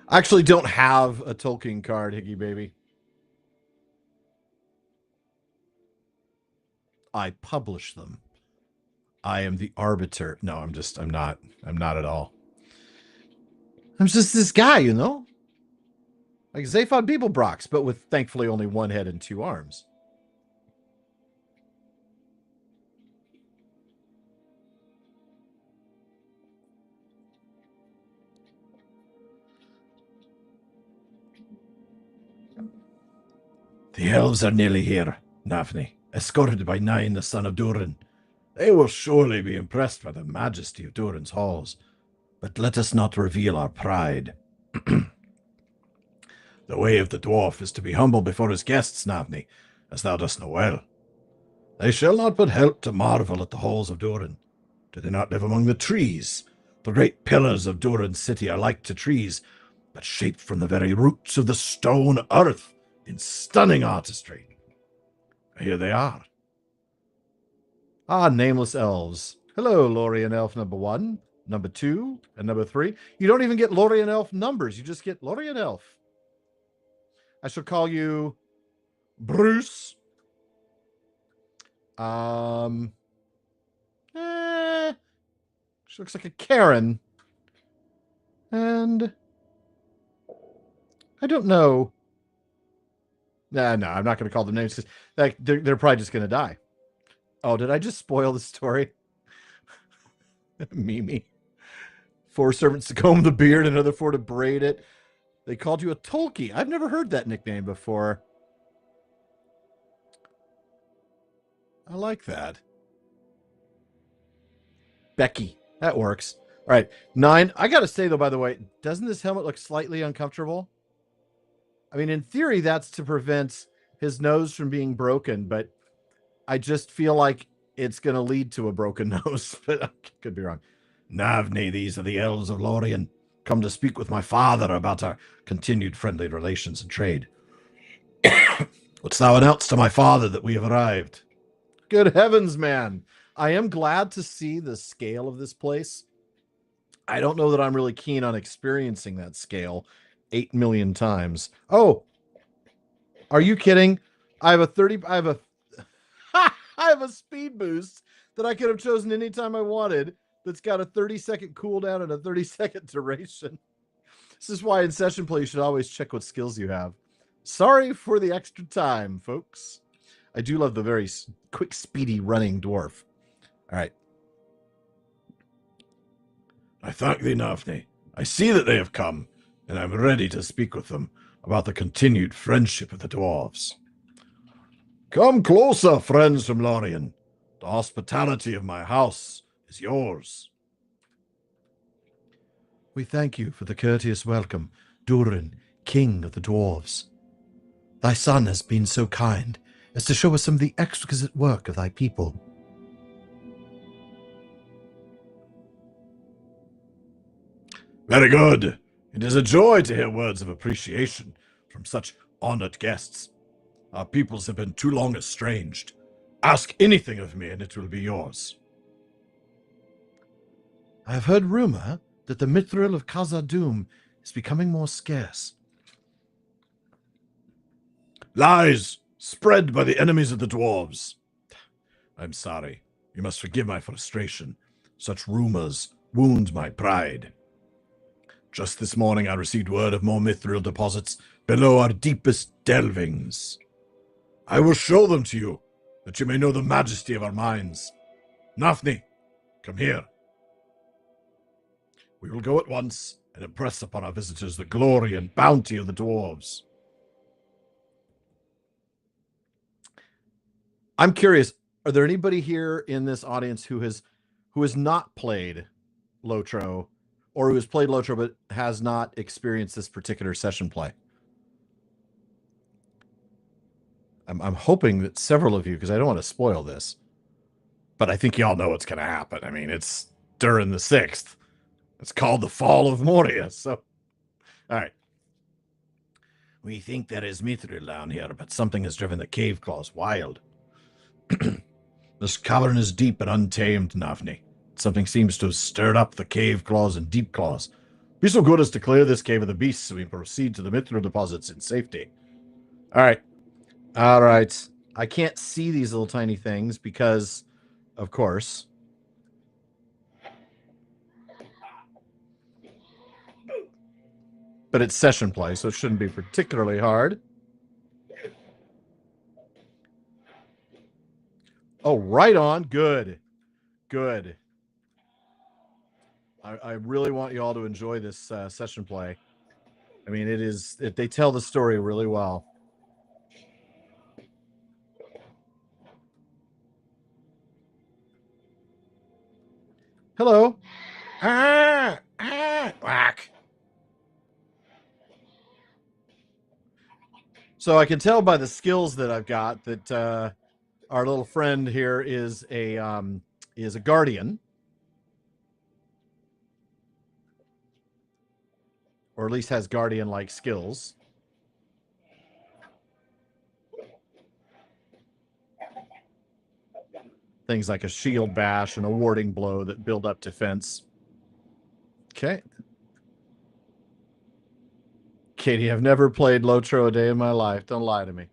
I actually don't have a Tolkien card, Higgy baby. I publish them. I am the arbiter. No, I'm not. I'm not at all. I'm just this guy, you know? Like Zaphod Beeblebrox, but with thankfully only one head and 2 arms. The elves are nearly here, Nafni, escorted by Nine, the son of Durin. They will surely be impressed by the majesty of Durin's halls, but let us not reveal our pride. The way of the dwarf is to be humble before his guests, Navni, as thou dost know well. They shall not but help to marvel at the halls of Durin. Do they not live among the trees? The great pillars of Durin's city are like to trees, but shaped from the very roots of the stone earth in stunning artistry. Here they are. Ah, nameless elves. Hello, Lorien elf number 1, number 2, and number 3. You don't even get Lorien elf numbers. You just get Lorien elf. I shall call you Bruce. She looks like a Karen. And I don't know. No, I'm not going to call them names because they're probably just going to die. Oh, did I just spoil the story? Mimi. 4 servants to comb the beard, another 4 to braid it. They called you a Tolkien. I've never heard that nickname before. I like that. Becky. That works. All right. 9. I got to say, though, by the way, doesn't this helmet look slightly uncomfortable? I mean, in theory, that's to prevent his nose from being broken, but I just feel like it's going to lead to a broken nose, but I could be wrong. Navni, these are the elves of Lorien, come to speak with my father about our continued friendly relations and trade. Wouldst thou announce to my father that we have arrived? Good heavens, man. I am glad to see the scale of this place. I don't know that I'm really keen on experiencing that scale 8 million times. Oh, are you kidding? I have a I have a speed boost that I could have chosen anytime I wanted that's got a 30-second cooldown and a 30-second duration. This is why in session play you should always check what skills you have. Sorry for the extra time, folks. I do love the very quick, speedy running dwarf. All right. I thank thee, Navni. I see that they have come, and I'm ready to speak with them about the continued friendship of the dwarves. Come closer, friends from Lorien. The hospitality of my house is yours. We thank you for the courteous welcome, Durin, king of the dwarves. Thy son has been so kind as to show us some of the exquisite work of thy people. Very good. It is a joy to hear words of appreciation from such honored guests. Our peoples have been too long estranged. Ask anything of me and it will be yours. I have heard rumor that the mithril of Khazad-dûm is becoming more scarce. Lies spread by the enemies of the dwarves. I'm sorry. You must forgive my frustration. Such rumors wound my pride. Just this morning I received word of more mithril deposits below our deepest delvings. I will show them to you, that you may know the majesty of our mines. Nafni, come here. We will go at once and impress upon our visitors the glory and bounty of the dwarves. I'm curious, are there anybody here in this audience who has not played LotRO, or who has played LotRO but has not experienced this particular session play? I'm hoping that several of you, because I don't want to spoil this, but I think y'all know what's going to happen. I mean, it's Durin the 6th. It's called the Fall of Moria. So, all right. We think there is mithril down here, but something has driven the cave claws wild. This cavern is deep and untamed, Nafni. Something seems to have stirred up the cave claws and deep claws. Be so good as to clear this cave of the beasts so we proceed to the mithril deposits in safety. All right. All right. I can't see these little tiny things because, of course, but it's session play, so it shouldn't be particularly hard. Oh, right on. Good. Good. I really want you all to enjoy this session play. I mean, they tell the story really well. Hello. Whack. So I can tell by the skills that I've got that our little friend here is a guardian, or at least has guardian-like skills. Things like a shield bash and a warding blow that build up defense. Okay. Katie, I've never played LotRO a day in my life. Don't lie to me.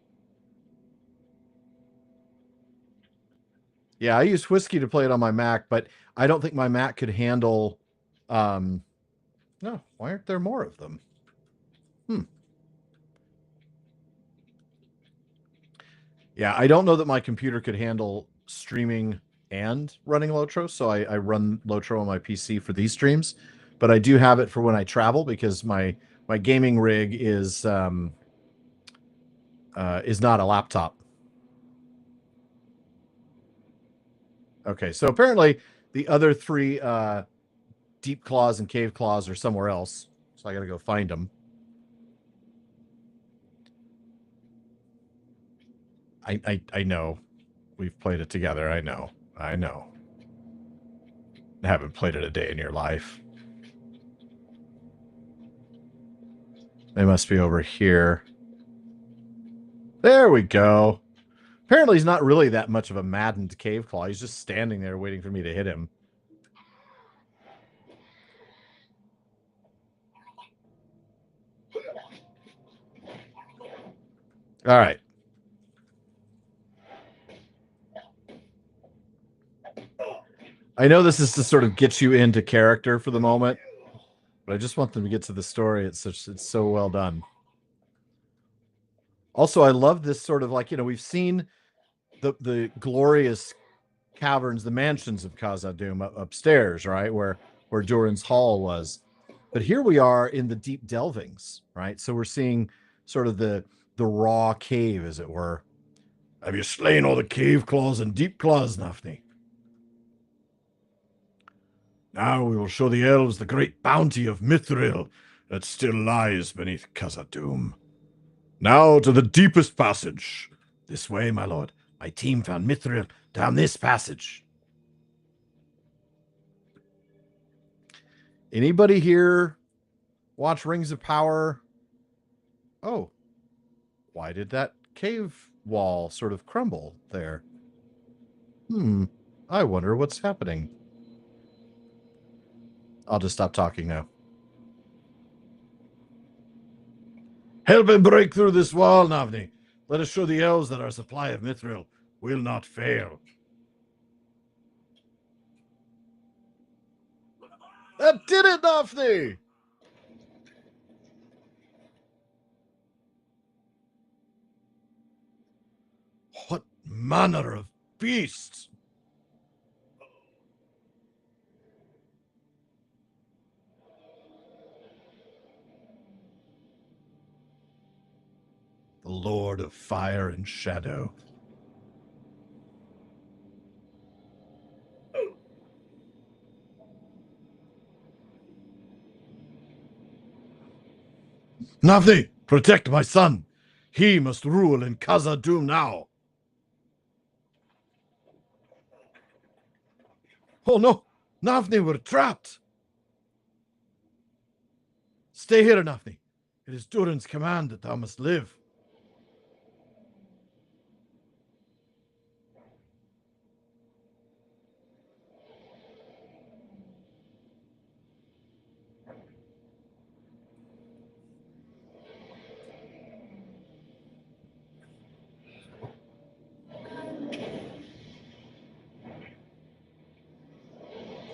Yeah, I used Whiskey to play it on my Mac, but I don't think my Mac could handle... no, why aren't there more of them? Yeah, I don't know that my computer could handle streaming and running LotRO, so I run LotRO on my PC for these streams. But I do have it for when I travel because my gaming rig is not a laptop. Okay, so apparently the other three deep claws and cave claws are somewhere else, so I got to go find them. I know we've played it together. I know. I haven't played it a day in your life. They must be over here. There we go. Apparently he's not really that much of a maddened cave claw. He's just standing there waiting for me to hit him. All right. I know this is to sort of get you into character for the moment, but I just want them to get to the story. It's so well done. Also, I love this sort of like, we've seen the glorious caverns, the mansions of Khazad-dûm upstairs, right? Where Durin's Hall was. But here we are in the deep delvings, right? So we're seeing sort of the raw cave, as it were. Have you slain all the cave claws and deep claws, Nafni? Now we will show the elves the great bounty of Mithril that still lies beneath Khazad-dûm. Now to the deepest passage. This way, my lord. My team found Mithril down this passage. Anybody here watch Rings of Power? Oh, why did that cave wall sort of crumble there? I wonder what's happening. I'll just stop talking now. Help him break through this wall, Navni. Let us show the elves that our supply of Mithril will not fail. That did it, Nafni! What manner of beasts! The Lord of Fire and Shadow. Navni, protect my son. He must rule in Khazad-dûm now. Oh no, Navni, we're trapped. Stay here, Nafni. It is Durin's command that thou must live.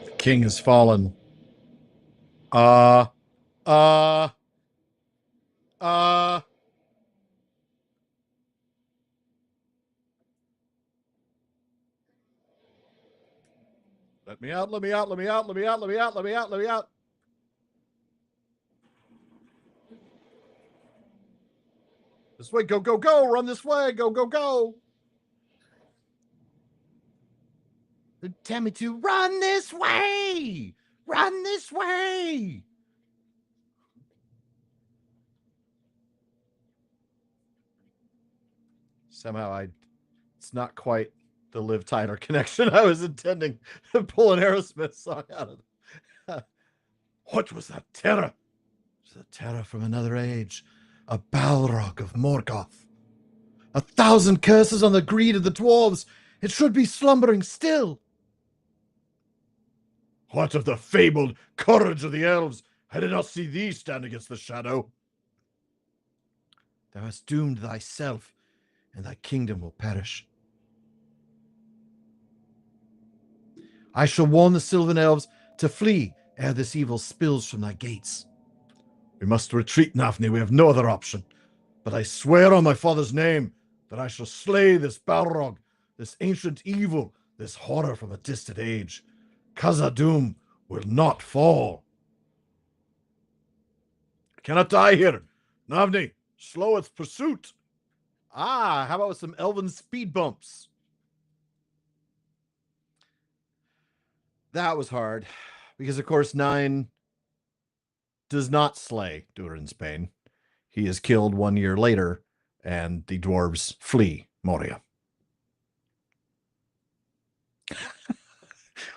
The king has fallen. Let me out, let me out, let me out, let me out, let me out, let me out, let me out. This way, go, go, go, run this way, go, go, go. Tell me to run this way, run this way. Somehow It's not quite the Liv Tyler connection I was intending to pull an Aerosmith song out of. What was that terror? It was a terror from another age, a Balrog of Morgoth. 1,000 curses on the greed of the dwarves. It should be slumbering still. What of the fabled courage of the elves? I did not see thee stand against the shadow. Thou hast doomed thyself, and thy kingdom will perish. I shall warn the Sylvan elves to flee ere this evil spills from thy gates. We must retreat, Nafni. We have no other option. But I swear on my father's name that I shall slay this Balrog, this ancient evil, this horror from a distant age. Khazad-dûm will not fall. I cannot die here. Navni, slow its pursuit. How about with some elven speed bumps? That was hard because, of course, 9 does not slay Durin's Bane. He is killed 1 year later, and the dwarves flee Moria.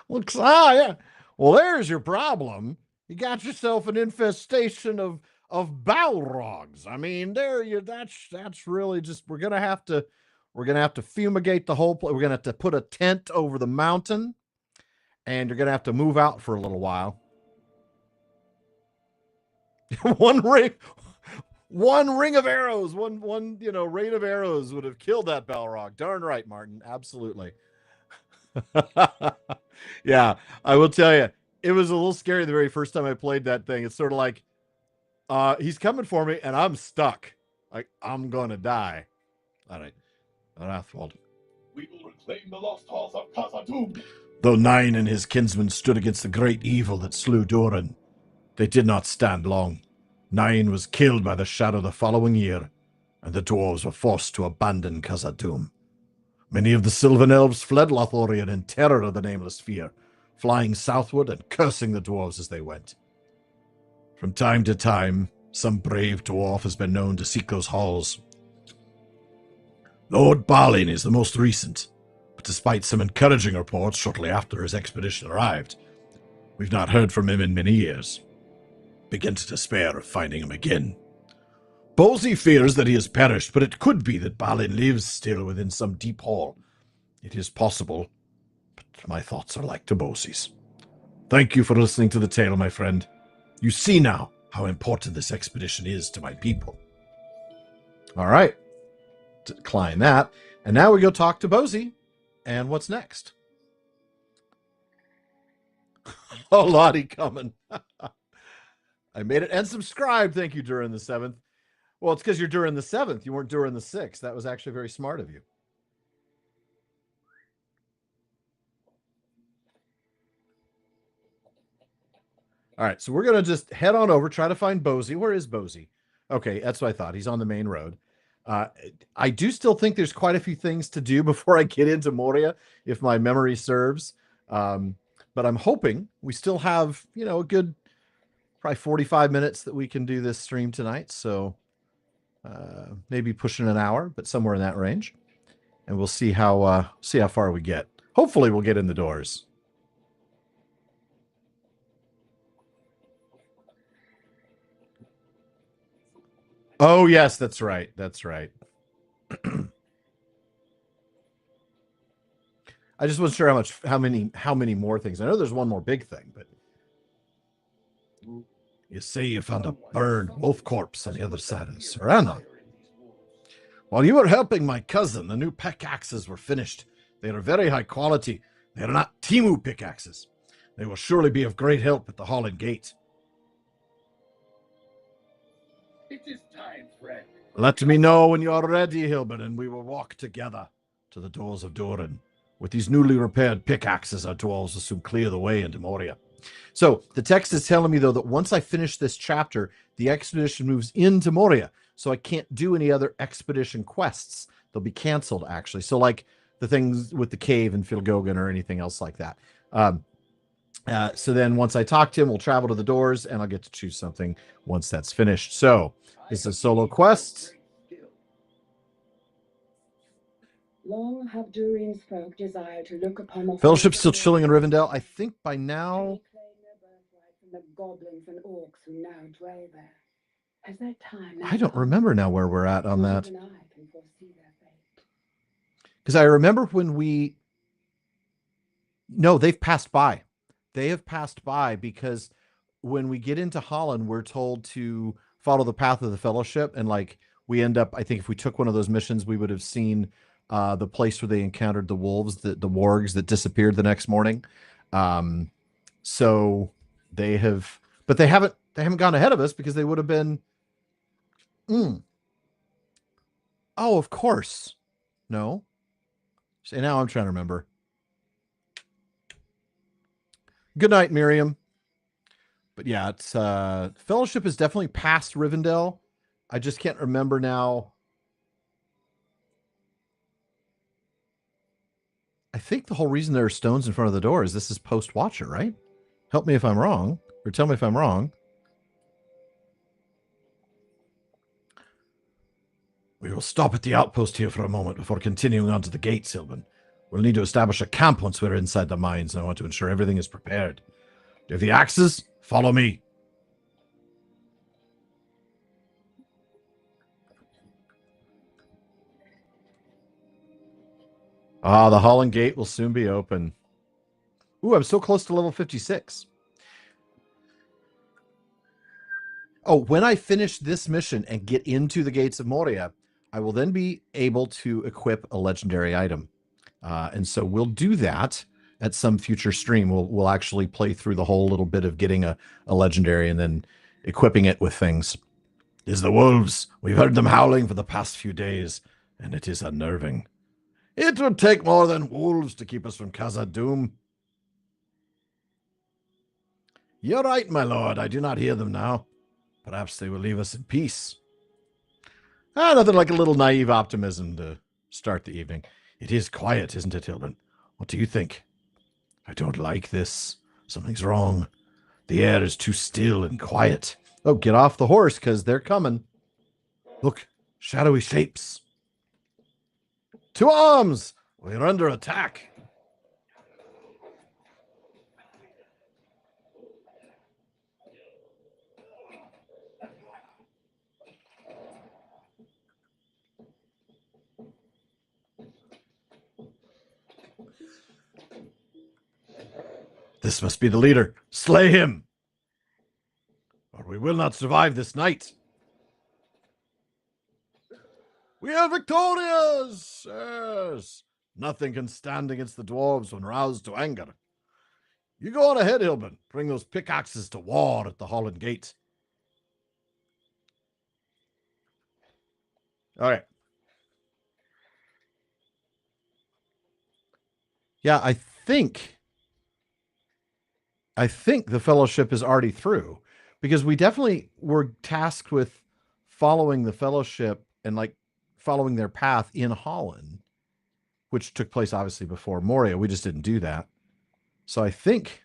Looks, yeah. Well, there's your problem. You got yourself an infestation of Balrogs. I mean, that's really just we're gonna have to fumigate the whole place. We're gonna have to put a tent over the mountain, and you're gonna have to move out for a little while. one ring of arrows, one rain of arrows would have killed that Balrog. Darn right, Martin. Absolutely. Yeah, I will tell you, it was a little scary the very first time I played that thing. It's sort of like, he's coming for me, and I'm stuck. Like, I'm gonna die. All right, Rathwold. We will reclaim the lost halls of Khazad-dûm. Though 9 and his kinsmen stood against the great evil that slew Durin, they did not stand long. 9 was killed by the shadow the following year, and the dwarves were forced to abandon Khazad-dûm. Many of the Sylvan elves fled Lothlorien in terror of the nameless fear, flying southward and cursing the dwarves as they went. From time to time, some brave dwarf has been known to seek those halls. Lord Balin is the most recent, but despite some encouraging reports shortly after his expedition arrived, we've not heard from him in many years. Begin to despair of finding him again. Bolsey fears that he has perished, but it could be that Balin lives still within some deep hall. It is possible, but my thoughts are like to Bolsey's. Thank you for listening to the tale, my friend. You see now how important this expedition is to my people. All right. Decline that. And now we go talk to Bosey. And what's next? Oh, Lottie coming. I made it. And subscribe. Thank you, Durin the 7th. Well, it's because you're Durin the 7th. You weren't Durin the 6th. That was actually very smart of you. All right, so we're going to just head on over, try to find Bosey. Where is Bosey? Okay, that's what I thought. He's on the main road. I do still think there's quite a few things to do before I get into Moria, if my memory serves. But I'm hoping we still have, a good probably 45 minutes that we can do this stream tonight. So maybe pushing an hour, but somewhere in that range. And we'll see how far we get. Hopefully we'll get in the doors. Oh, yes, that's right. That's right. I just wasn't sure how many more things. I know there's one more big thing, but you say you found a burned wolf corpse on the other side of Serana. While you were helping my cousin, the new pickaxes were finished. They are very high quality. They are not Timu pickaxes. They will surely be of great help at the Hall and Gate. It is time, friend. Let me know when you are ready, Hilbern, and we will walk together to the doors of Durin. With these newly repaired pickaxes, our dwarves will soon clear the way into Moria. So the text is telling me, though, that once I finish this chapter, the expedition moves into Moria. So I can't do any other expedition quests. They'll be canceled, actually. So like the things with the cave and Filgogan or anything else like that. So then once I talk to him, we'll travel to the doors, and I'll get to choose something once that's finished. So this is solo quests. Long have Durin's folk desired to look upon the Fellowship's still chilling in Rivendell. I think by now. claim their birthright from the goblins and orcs who now dwell there. Has their time I don't remember now where we're at on that. Even I can foresee their fate. Because I remember when we. No, they've passed by. They have passed by because when we get into Holland, we're told to follow the path of the Fellowship. And like we end up, I think if we took one of those missions, we would have seen the place where they encountered the wolves, the wargs that disappeared the next morning. So they have, but they haven't gone ahead of us because they would have been. Oh, of course. No. See, now I'm trying to remember. Good night, Miriam. But yeah, it's Fellowship is definitely past Rivendell. I just can't remember now. I think the whole reason there are stones in front of the door is this is post Watcher, right? Help me if I'm wrong, or tell me if I'm wrong. We will stop at the outpost here for a moment before continuing on to the gates, Hilbern. We'll need to establish a camp once we're inside the mines, and I want to ensure everything is prepared. Do you have the axes? Follow me. Ah, the Holland Gate will soon be open. Ooh, I'm so close to level 56. Oh, when I finish this mission and get into the Gates of Moria, I will then be able to equip a legendary item. And so we'll do that at some future stream. We'll actually play through the whole little bit of getting a legendary and then equipping it with things. It's the wolves. We've heard them howling for the past few days, and it is unnerving. It would take more than wolves to keep us from Khazad-dûm. You're right, my lord. I do not hear them now. Perhaps they will leave us in peace. Nothing like a little naive optimism to start the evening. It is quiet, isn't it, Hilbern? What do you think? I don't like this. Something's wrong. The air is too still and quiet. Oh, get off the horse, because they're coming. Look, shadowy shapes. To arms! We're under attack. This must be the leader. Slay him, or we will not survive this night. We are victorious! Yes. Nothing can stand against the dwarves when roused to anger. You go on ahead, Hilbern. Bring those pickaxes to war at the Holland Gate. All right. Yeah, I think the Fellowship is already through, because we definitely were tasked with following the Fellowship and like following their path in Holland, which took place obviously before Moria. We just didn't do that. So I think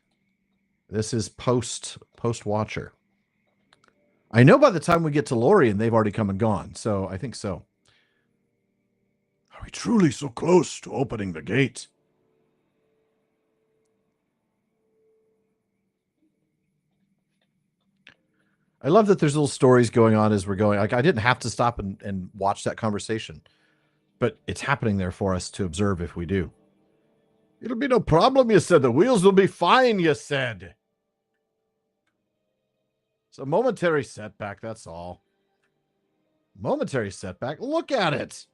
this is post Watcher. I know by the time we get to Lorien, they've already come and gone. So I think so. Are we truly so close to opening the gate? I love that there's little stories going on as we're going. Like I didn't have to stop and watch that conversation, but it's happening there for us to observe if we do. It'll be no problem, you said. The wheels will be fine, you said. It's a momentary setback, that's all. Momentary setback. Look at it.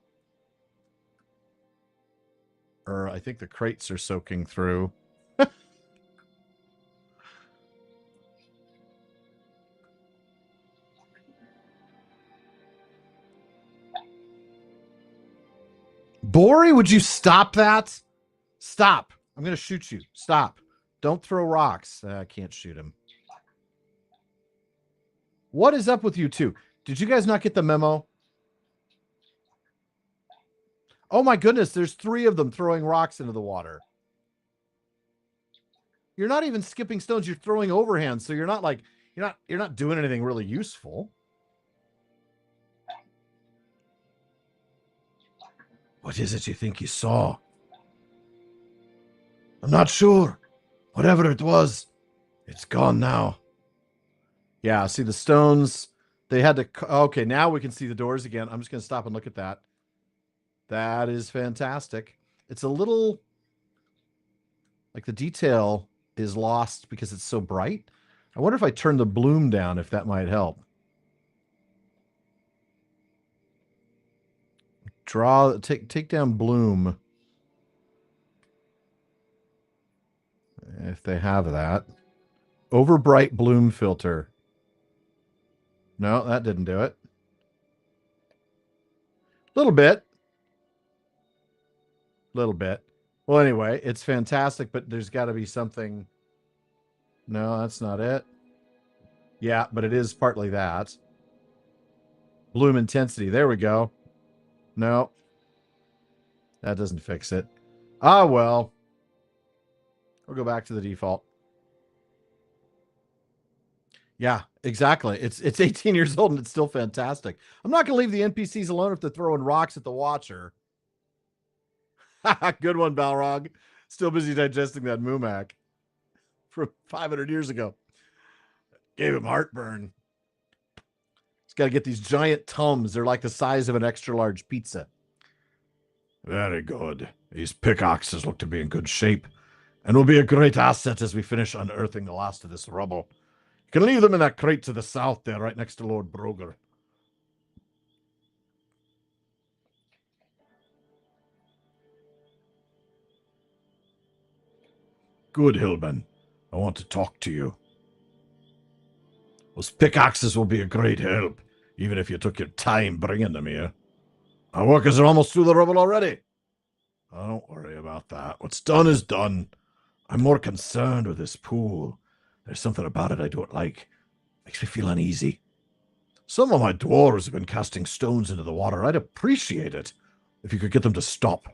I think the crates are soaking through. Bori, would you stop that? Stop. I'm going to shoot you. Stop. Don't throw rocks. I can't shoot him. What is up with you two? Did you guys not get the memo? Oh my goodness, there's 3 of them throwing rocks into the water. You're not even skipping stones, you're throwing overhands, so you're not like you're not doing anything really useful. What is it you think you saw? I'm not sure. Whatever it was, it's gone now. Yeah, see the stones. They had to. Okay, now we can see the doors again. I'm just going to stop and look at that. That is fantastic. It's a little like the detail is lost because it's so bright. I wonder if I turn the bloom down, if that might help. Take down bloom. If they have that. Over bright bloom filter. No, that didn't do it. Little bit. Little bit. Well, anyway, it's fantastic, but there's got to be something. No, that's not it. Yeah, but it is partly that. Bloom intensity. There we go. No. That doesn't fix it. Ah, well. We'll go back to the default. Yeah, exactly. It's 18 years old and it's still fantastic. I'm not going to leave the NPCs alone if they're throwing rocks at the Watcher. Good one, Balrog. Still busy digesting that Moomac from 500 years ago. Gave him heartburn. He's got to get these giant tums. They're like the size of an extra large pizza. Very good. These pickaxes look to be in good shape and will be a great asset as we finish unearthing the last of this rubble. You can leave them in that crate to the south there, right next to Lord Broger. Good, Hilbern. I want to talk to you. Those pickaxes will be a great help, even if you took your time bringing them here. Our workers are almost through the rubble already. Oh, don't worry about that. What's done is done. I'm more concerned with this pool. There's something about it I don't like. Makes me feel uneasy. Some of my dwarves have been casting stones into the water. I'd appreciate it if you could get them to stop.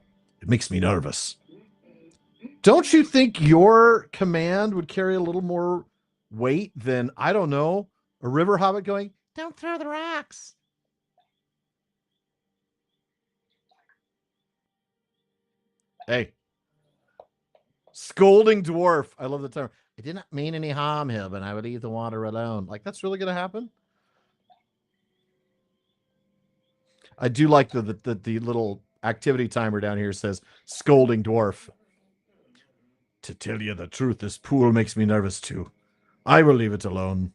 It makes me nervous. Don't you think your command would carry a little more weight than, I don't know, a river hobbit going, don't throw the rocks? Hey. Scolding dwarf. I love the term. I did not mean any harm, Hilbern. I would leave the water alone. Like, that's really going to happen? I do like the little activity timer down here says scolding dwarf. To tell you the truth, this pool makes me nervous too. I will leave it alone.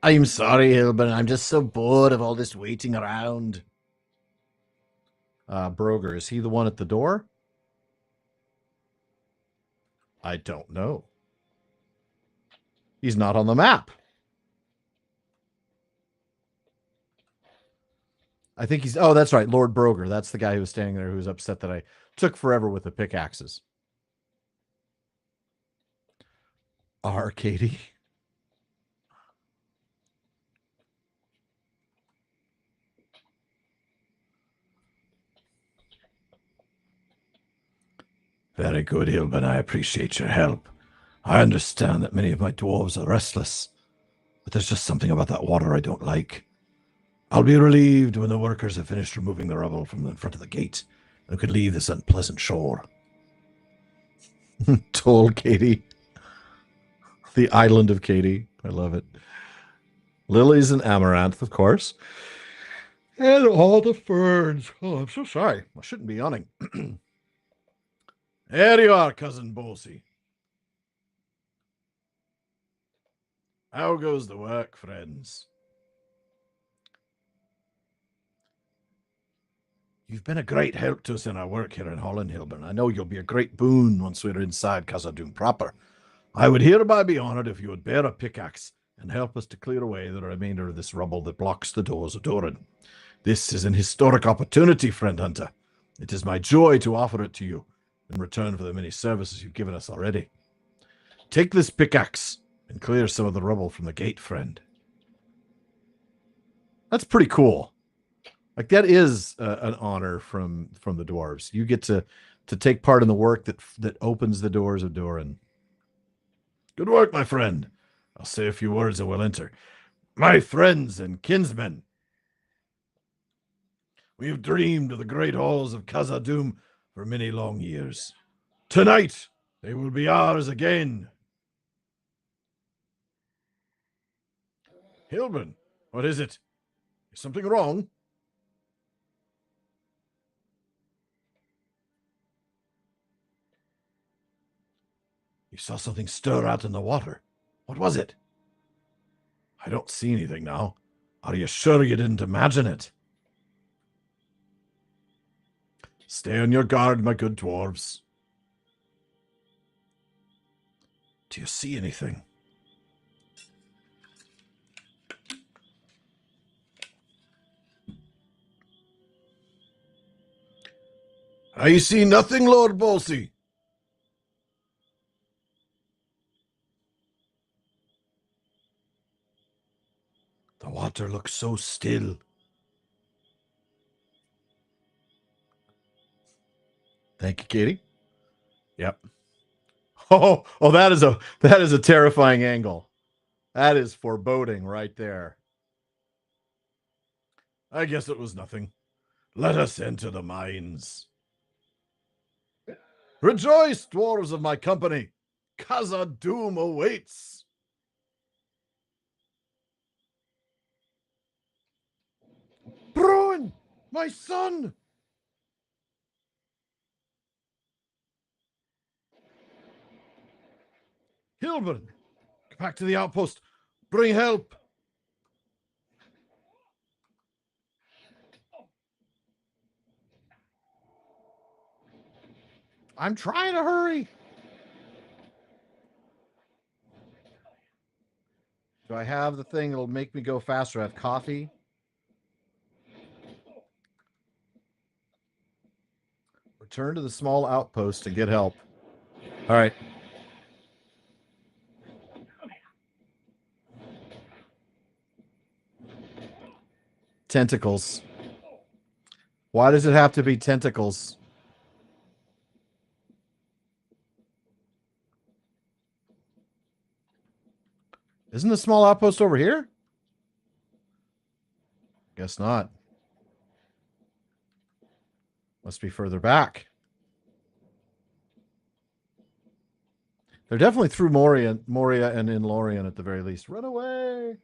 I'm sorry, Hilbern. I'm just so bored of all this waiting around. Broger, is he the one at the door? I don't know. He's not on the map. I think he's... Oh, that's right. Lord Broger. That's the guy who was standing there who was upset that I took forever with the pickaxes. Katie. Very good, Hilbern. I appreciate your help. I understand that many of my dwarves are restless, but there's just something about that water I don't like. I'll be relieved when the workers have finished removing the rubble from the front of the gate and could leave this unpleasant shore. Told Katie. The island of Katie. I love it. Lilies and amaranth, of course. And all the ferns. Oh, I'm so sorry. I shouldn't be yawning. There you are, Cousin Bolsey. How goes the work, friends? You've been a great help to us in our work here in Holland, Hilbern. I know you'll be a great boon once we're inside Khazad-dûm proper. I would hereby be honored if you would bear a pickaxe and help us to clear away the remainder of this rubble that blocks the doors of Doran. This is an historic opportunity, friend hunter. It is my joy to offer it to you in return for the many services you've given us already. Take this pickaxe and clear some of the rubble from the gate, friend. That's pretty cool. Like, that is an honor from the dwarves. You get to take part in the work that opens the doors of Doran. Good work, my friend. I'll say a few words and we'll enter. My friends and kinsmen, we have dreamed of the great halls of Khazad-dûm for many long years. Tonight, they will be ours again. Hilbern, what is it? Is something wrong? You saw something stir out in the water. What was it? I don't see anything now. Are you sure you didn't imagine it? Stay on your guard, my good dwarves. Do you see anything? I see nothing, Lord Bolsey. The water looks so still. Thank you, Katie. Yep. Oh, that is a terrifying angle. That is foreboding right there. I guess it was nothing. Let us enter the mines. Rejoice, dwarves of my company. Khazad-dûm awaits. Bruin, my son! Hilbern, back to the outpost. Bring help. I'm trying to hurry. Do I have the thing that'll make me go faster? I have coffee. Return to the small outpost to get help. All right. Tentacles. Why does it have to be tentacles? Isn't the small outpost over here? Guess not. Must be further back. They're definitely through Moria and in Lorien at the very least. Run away!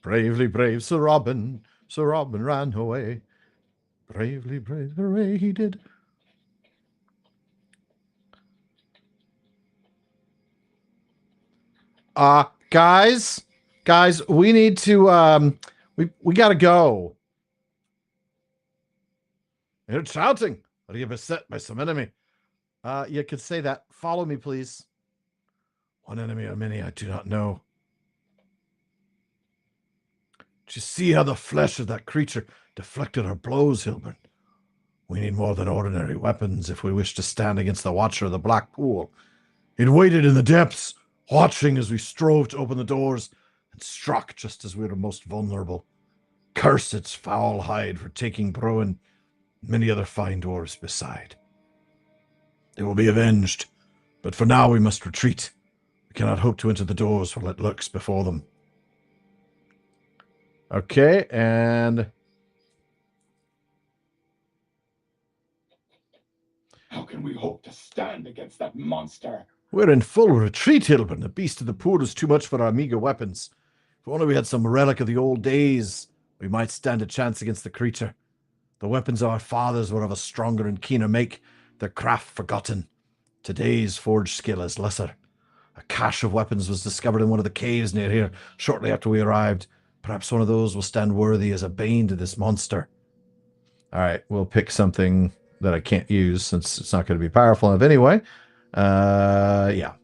Bravely brave Sir Robin ran away. Bravely brave, hooray, he did. Guys, we need to, we got to go. You're shouting. Are you beset by some enemy? You could say that. Follow me, please. One enemy or many, I do not know. Did you see how the flesh of that creature deflected our blows, Hilbern? We need more than ordinary weapons if we wish to stand against the Watcher of the Black Pool. It waited in the depths, watching as we strove to open the doors, and struck just as we were most vulnerable. Curse its foul hide for taking Bruin and many other fine dwarves beside. They will be avenged, but for now we must retreat. We cannot hope to enter the doors while it lurks before them. Okay, and How can we hope to stand against that monster? We're in full retreat, Hilbern. The beast of the pool is too much for our meager weapons. If only we had some relic of the old days, we might stand a chance against the creature. The weapons of our fathers were of a stronger and keener make, their craft forgotten. Today's forged skill is lesser. A cache of weapons was discovered in one of the caves near here shortly after we arrived. Perhaps one of those will stand worthy as a bane to this monster. all right, we'll pick something that I can't use since it's not going to be powerful enough anyway. Yeah.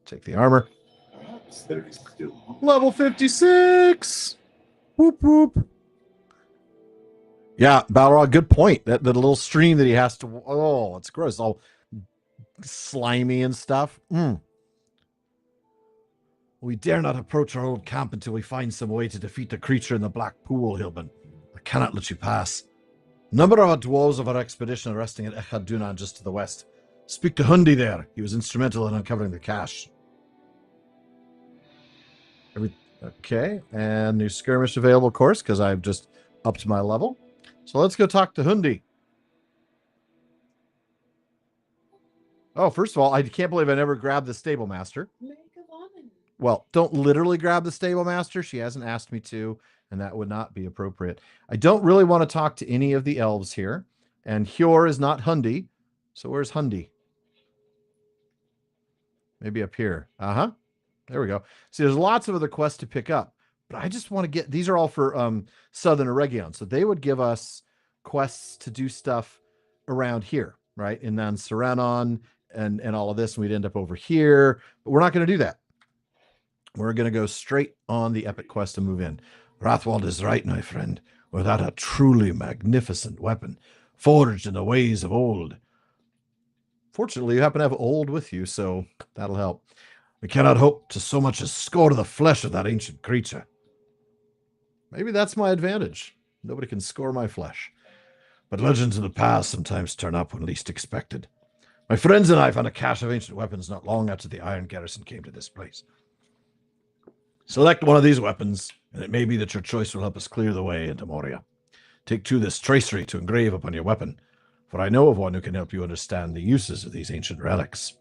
Take the armor. Perhaps there is still Level 56. Whoop whoop. Yeah, Balrog, good point. That the little stream that he has to. Oh, it's gross. All slimy and stuff. We dare not approach our old camp until we find some way to defeat the creature in the Black Pool, Hilbern. I cannot let you pass. A number of our dwarves of our expedition are resting at Echad Dunan just to the west. Speak to Hundi there. He was instrumental in uncovering the cache. Okay, and new skirmish available, of course, because I've just upped my level. So let's go talk to Hundi. Oh, first of all, I can't believe I never grabbed the stable master. Well, don't literally grab the stable master. She hasn't asked me to, and that would not be appropriate. I don't really want to talk to any of the elves here, and Hjor is not Hundi. So where's Hundi? Maybe up here. There we go. See, there's lots of other quests to pick up, but I just want to get, these are all for Southern Eregion. So they would give us quests to do stuff around here, right? And then Serenon and all of this, and we'd end up over here, but we're not going to do that. We're going to go straight on the epic quest to move in. Rathwald is right, my friend. Without a truly magnificent weapon, forged in the ways of old. Fortunately, you happen to have old with you, so that'll help. We cannot hope to so much as score the flesh of that ancient creature. Maybe that's my advantage. Nobody can score my flesh. But legends of the past sometimes turn up when least expected. My friends and I found a cache of ancient weapons not long after the Iron Garrison came to this place. Select one of these weapons, and it may be that your choice will help us clear the way into Moria. Take to this tracery to engrave upon your weapon, for I know of one who can help you understand the uses of these ancient relics.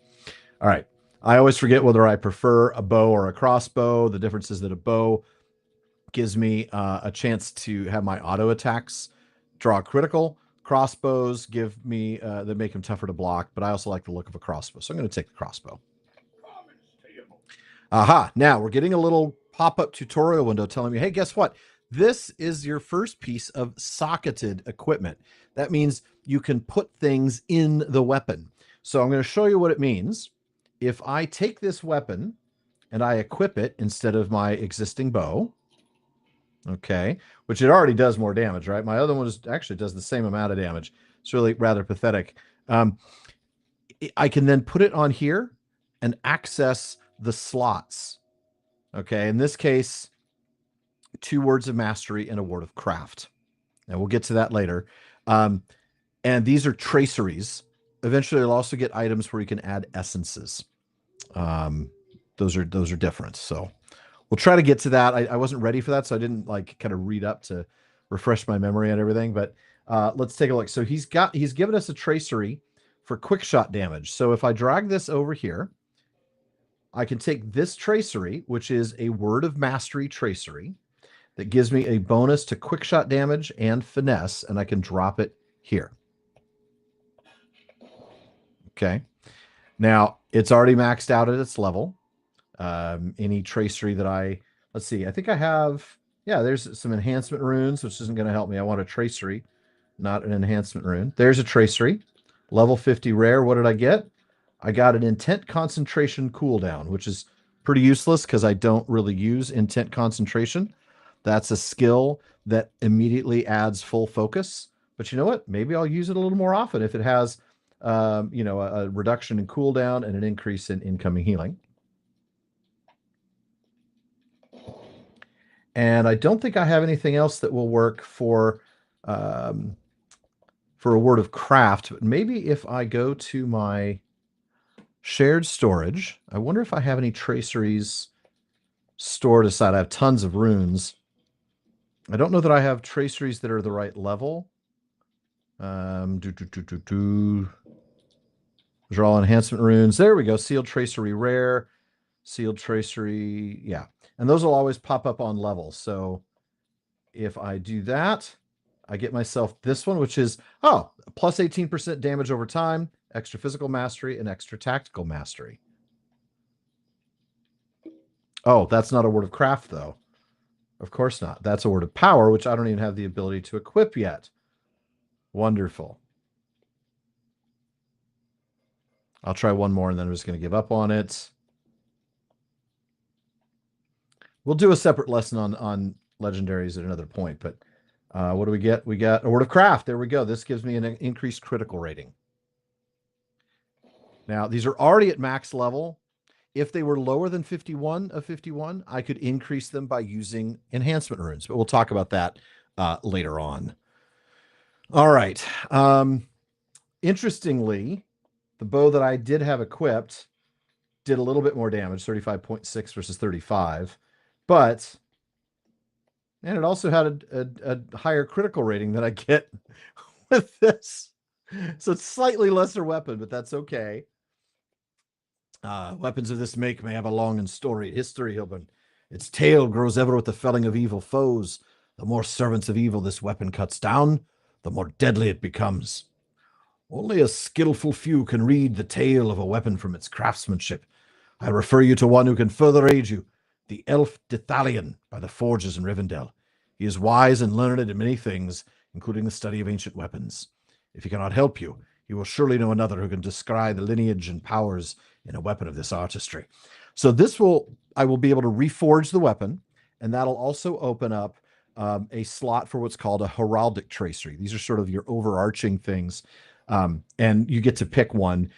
All right. I always forget whether I prefer a bow or a crossbow. The difference is that a bow gives me a chance to have my auto attacks draw critical. Crossbows give me, that make them tougher to block, but I also like the look of a crossbow. So I'm going to take the crossbow. Aha. Now we're getting a little pop-up tutorial window telling me, hey, guess what? This is your first piece of socketed equipment. That means you can put things in the weapon. So I'm going to show you what it means. If I take this weapon and I equip it instead of my existing bow, okay, which it already does more damage, right? My other one actually does the same amount of damage. It's really rather pathetic. I can then put it on here and access the slots. Okay, in this case, 2 words of mastery and a word of craft. And we'll get to that later. And these are traceries. Eventually, you'll also get items where you can add essences. Those are different. So we'll try to get to that. I wasn't ready for that, so I didn't like kind of read up to refresh my memory and everything. But let's take a look. So he's given us a tracery for quick shot damage. So if I drag this over here, I can take this tracery, which is a word of mastery tracery that gives me a bonus to quick shot damage and finesse, and I can drop it here. Okay. Now, it's already maxed out at its level. Any tracery that let's see, I think I have, yeah, there's some enhancement runes, which isn't going to help me. I want a tracery, not an enhancement rune. There's a tracery, level 50 rare. What did I get? I got an intent concentration cooldown, which is pretty useless because I don't really use intent concentration. That's a skill that immediately adds full focus. But you know what? Maybe I'll use it a little more often if it has a reduction in cooldown and an increase in incoming healing. And I don't think I have anything else that will work for a word of craft. But maybe if I go to my shared storage, I wonder if I have any traceries stored aside. I have tons of runes. I don't know that I have traceries that are the right level. Those are all enhancement runes. There we go. Sealed tracery rare, sealed tracery. Yeah. And those will always pop up on level. So if I do that, I get myself this one, which is, plus 18% damage over time, extra physical mastery, and extra tactical mastery. Oh, that's not a word of craft, though. Of course not. That's a word of power, which I don't even have the ability to equip yet. Wonderful. I'll try one more, and then I'm just going to give up on it. We'll do a separate lesson on legendaries at another point, but what do we get? We got a word of craft. There we go. This gives me an increased critical rating. Now, these are already at max level. If they were lower than 51 of 51, I could increase them by using enhancement runes, but we'll talk about that later on. All right. Interestingly, The bow that I did have equipped did a little bit more damage, 35.6 versus 35, but and it also had a higher critical rating than I get with this. So it's slightly lesser weapon, but that's okay. Weapons of this make may have a long and storied history, Hilbern. Its tail grows ever with the felling of evil foes. The more servants of evil this weapon cuts down, the more deadly it becomes. Only a skillful few can read the tale of a weapon from its craftsmanship. I refer you to one who can further aid you, the elf Dithalion by the forges in Rivendell. He is wise and learned in many things, including the study of ancient weapons. If he cannot help you, he will surely know another who can descry the lineage and powers in a weapon of this artistry. So I will be able to reforge the weapon, and that'll also open up a slot for what's called a heraldic tracery. These are sort of your overarching things, and you get to pick one.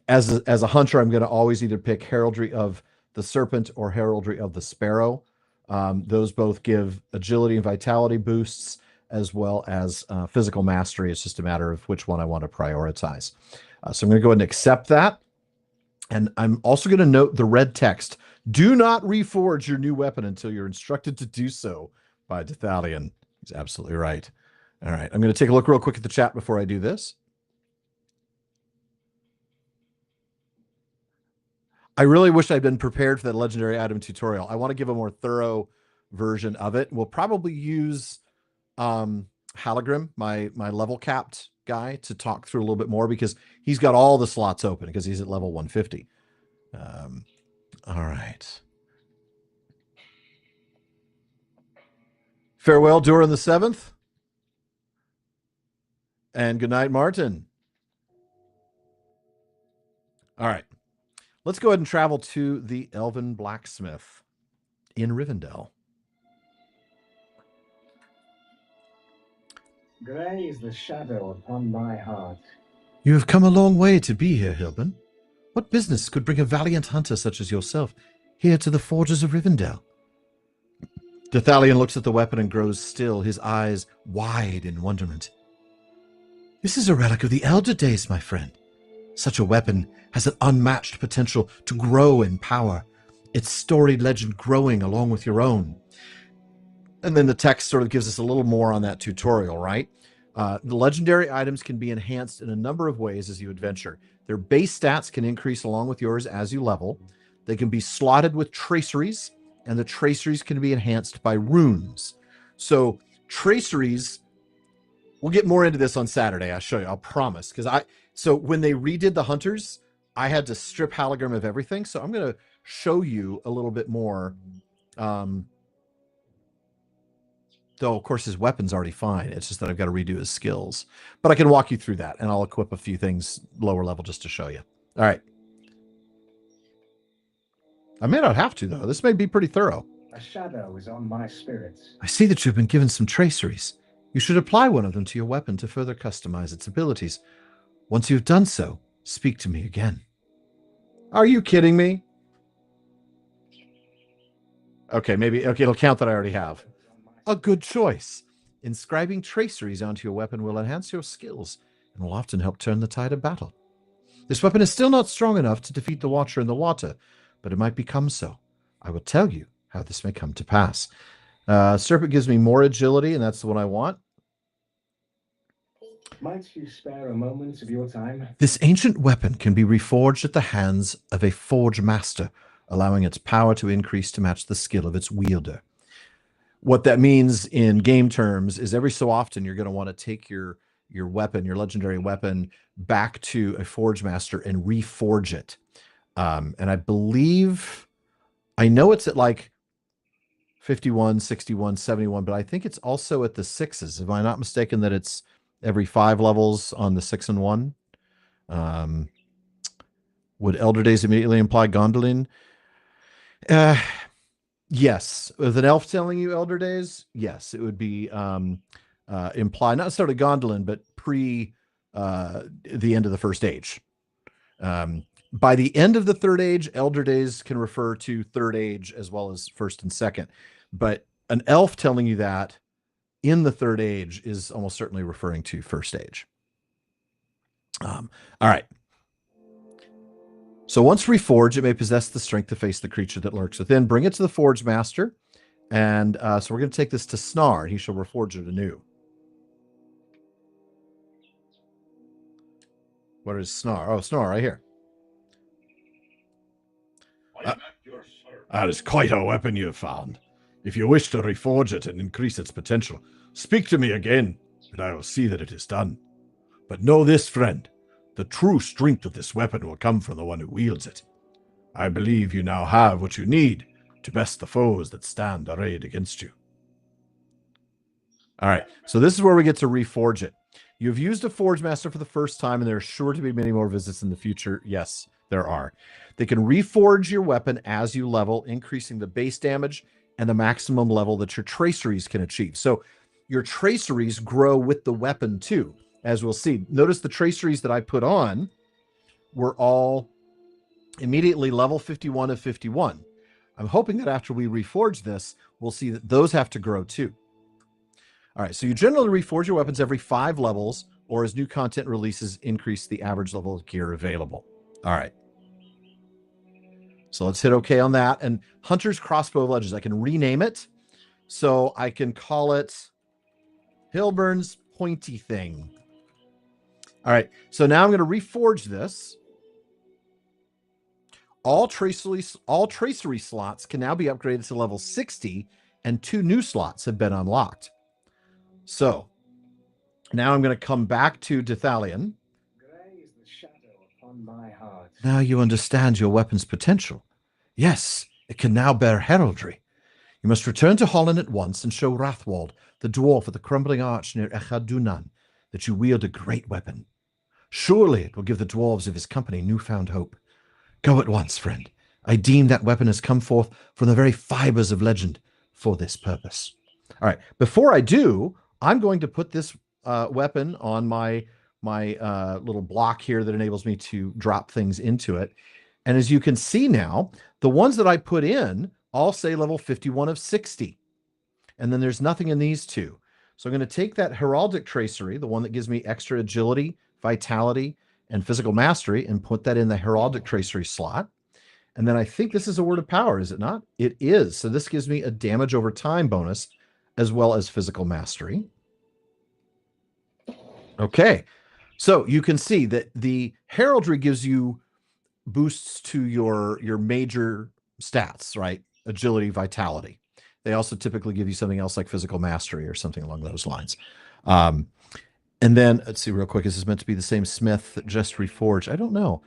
As a hunter, I'm going to always either pick heraldry of the serpent or heraldry of the sparrow. Those both give agility and vitality boosts, as well as physical mastery. It's just a matter of which one I want to prioritize. So I'm going to go ahead and accept that. And I'm also going to note the red text. Do not reforge your new weapon until you're instructed to do so by Dithalion. He's absolutely right. All right. I'm going to take a look real quick at the chat before I do this. I really wish I'd been prepared for that legendary item tutorial. I want to give a more thorough version of it. We'll probably use Halagrim, my level capped guy, to talk through a little bit more, because he's got all the slots open because he's at level 150. All right. Farewell, Durin the Seventh. And good night, Martin. All right. Let's go ahead and travel to the Elven Blacksmith in Rivendell. Grey is the shadow upon my heart. You have come a long way to be here, Hilbern. What business could bring a valiant hunter such as yourself here to the forges of Rivendell? Dithalion looks at the weapon and grows still, his eyes wide in wonderment. This is a relic of the Elder Days, my friend. Such a weapon has an unmatched potential to grow in power, its storied legend growing along with your own. And then the text sort of gives us a little more on that tutorial, right? The legendary items can be enhanced in a number of ways as you adventure. Their base stats can increase along with yours as you level. They can be slotted with traceries, and the traceries can be enhanced by runes. So traceries, we'll get more into this on Saturday. I'll show you, I'll promise. So when they redid the hunters, I had to strip Halagrim of everything. So I'm going to show you a little bit more. Though, of course, his weapon's already fine. It's just that I've got to redo his skills. But I can walk you through that, and I'll equip a few things lower level just to show you. All right. I may not have to, though. This may be pretty thorough. A shadow is on my spirits. I see that you've been given some traceries. You should apply one of them to your weapon to further customize its abilities. Once you've done so, speak to me again. Are you kidding me? Okay, it'll count that I already have. A good choice. Inscribing traceries onto your weapon will enhance your skills and will often help turn the tide of battle. This weapon is still not strong enough to defeat the Watcher in the water, but it might become so. I will tell you how this may come to pass. Serpent gives me more agility, and that's the one I want. Might you spare a moment of your time? This ancient weapon can be reforged at the hands of a forge master, allowing its power to increase to match the skill of its wielder. What that means in game terms is every so often you're going to want to take your weapon, your legendary weapon, back to a forge master and reforge it. And I know it's at like 51, 61, 71, but I think it's also at the 6s. Am I not mistaken that it's every 5 levels on the 6 and 1? Would Elder Days immediately imply Gondolin? Yes. With an elf telling you Elder Days, yes, it would be imply, not necessarily Gondolin, but pre the end of the First Age. By the end of the Third Age, Elder Days can refer to Third Age as well as First and Second. But an elf telling you that in the Third Age is almost certainly referring to First Age. All right. So once reforged, it may possess the strength to face the creature that lurks within. Bring it to the Forge Master. And so we're going to take this to Snar. He shall reforge it anew. What is Snar? Oh, Snar, right here. That is quite a weapon you have found. If you wish to reforge it and increase its potential, speak to me again, and I will see that it is done. But know this, friend. The true strength of this weapon will come from the one who wields it. I believe you now have what you need to best the foes that stand arrayed against you. All right, so this is where we get to reforge it. You've used a Forge Master for the first time, and there are sure to be many more visits in the future. Yes, there are. They can reforge your weapon as you level, increasing the base damage and the maximum level that your traceries can achieve. So your traceries grow with the weapon too, as we'll see. Notice the traceries that I put on were all immediately level 51 of 51. I'm hoping that after we reforge this, we'll see that those have to grow too. All right, so you generally reforge your weapons every 5 levels, or as new content releases, increase the average level of gear available. All right. So let's hit OK on that. And Hunter's Crossbow of Legends, I can rename it. So I can call it Hilbern's Pointy Thing. All right, so now I'm going to reforge this. All tracery slots can now be upgraded to level 60, and 2 new slots have been unlocked. So now I'm going to come back to Dethalion. Grey is the shadow upon my heart. Now you understand your weapon's potential. Yes, it can now bear heraldry. You must return to Holland at once and show Rathwald, the dwarf at the crumbling arch near Echadunan, that you wield a great weapon. Surely it will give the dwarves of his company newfound hope. Go at once, friend. I deem that weapon has come forth from the very fibers of legend for this purpose. All right, before I do, I'm going to put this weapon on my little block here that enables me to drop things into it. And as you can see now, the ones that I put in all say level 51 of 60. And then there's nothing in these two. So I'm going to take that heraldic tracery, the one that gives me extra agility, vitality, and physical mastery, and put that in the heraldic tracery slot. And then I think this is a word of power, is it not? It is. So this gives me a damage over time bonus as well as physical mastery. Okay. So you can see that the heraldry gives you boosts to your major stats, right? Agility, vitality. They also typically give you something else like physical mastery or something along those lines. And then let's see real quick. Is this meant to be the same smith that just reforged? I don't know.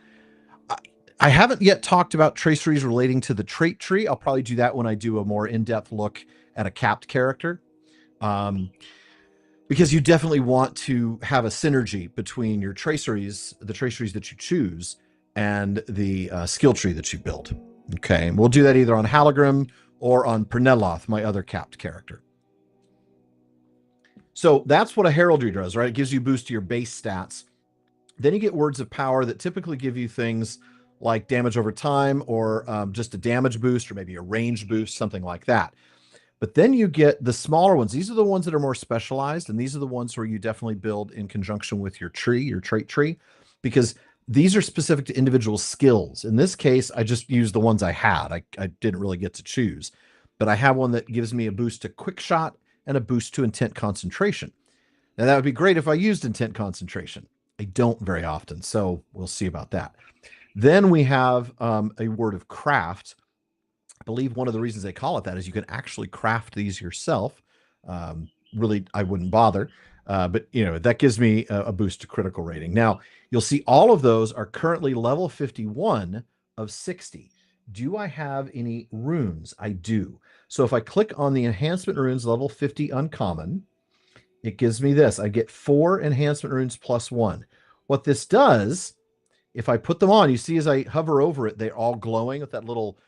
I haven't yet talked about traceries relating to the trait tree. I'll probably do that when I do a more in-depth look at a capped character. Because you definitely want to have a synergy between your traceries, the traceries that you choose, and the skill tree that you build. Okay, and we'll do that either on Halagrim or on Perneloth, my other capped character. So that's what a heraldry does, right? It gives you a boost to your base stats. Then you get words of power that typically give you things like damage over time, or just a damage boost, or maybe a range boost, something like that. But then you get the smaller ones. These are the ones that are more specialized, and these are the ones where you definitely build in conjunction with your tree, your trait tree, because these are specific to individual skills. In this case, I just used the ones I had. I didn't really get to choose, but I have one that gives me a boost to quick shot and a boost to intent concentration. Now that would be great if I used intent concentration. I don't very often, so we'll see about that. Then we have a word of craft. I believe one of the reasons they call it that is you can actually craft these yourself. Really, I wouldn't bother, but you know, that gives me a boost to critical rating. Now, you'll see all of those are currently level 51 of 60. Do I have any runes? I do. So if I click on the enhancement runes level 50 uncommon, it gives me this. I get 4 enhancement runes plus 1. What this does, if I put them on, you see as I hover over it, they're all glowing with that little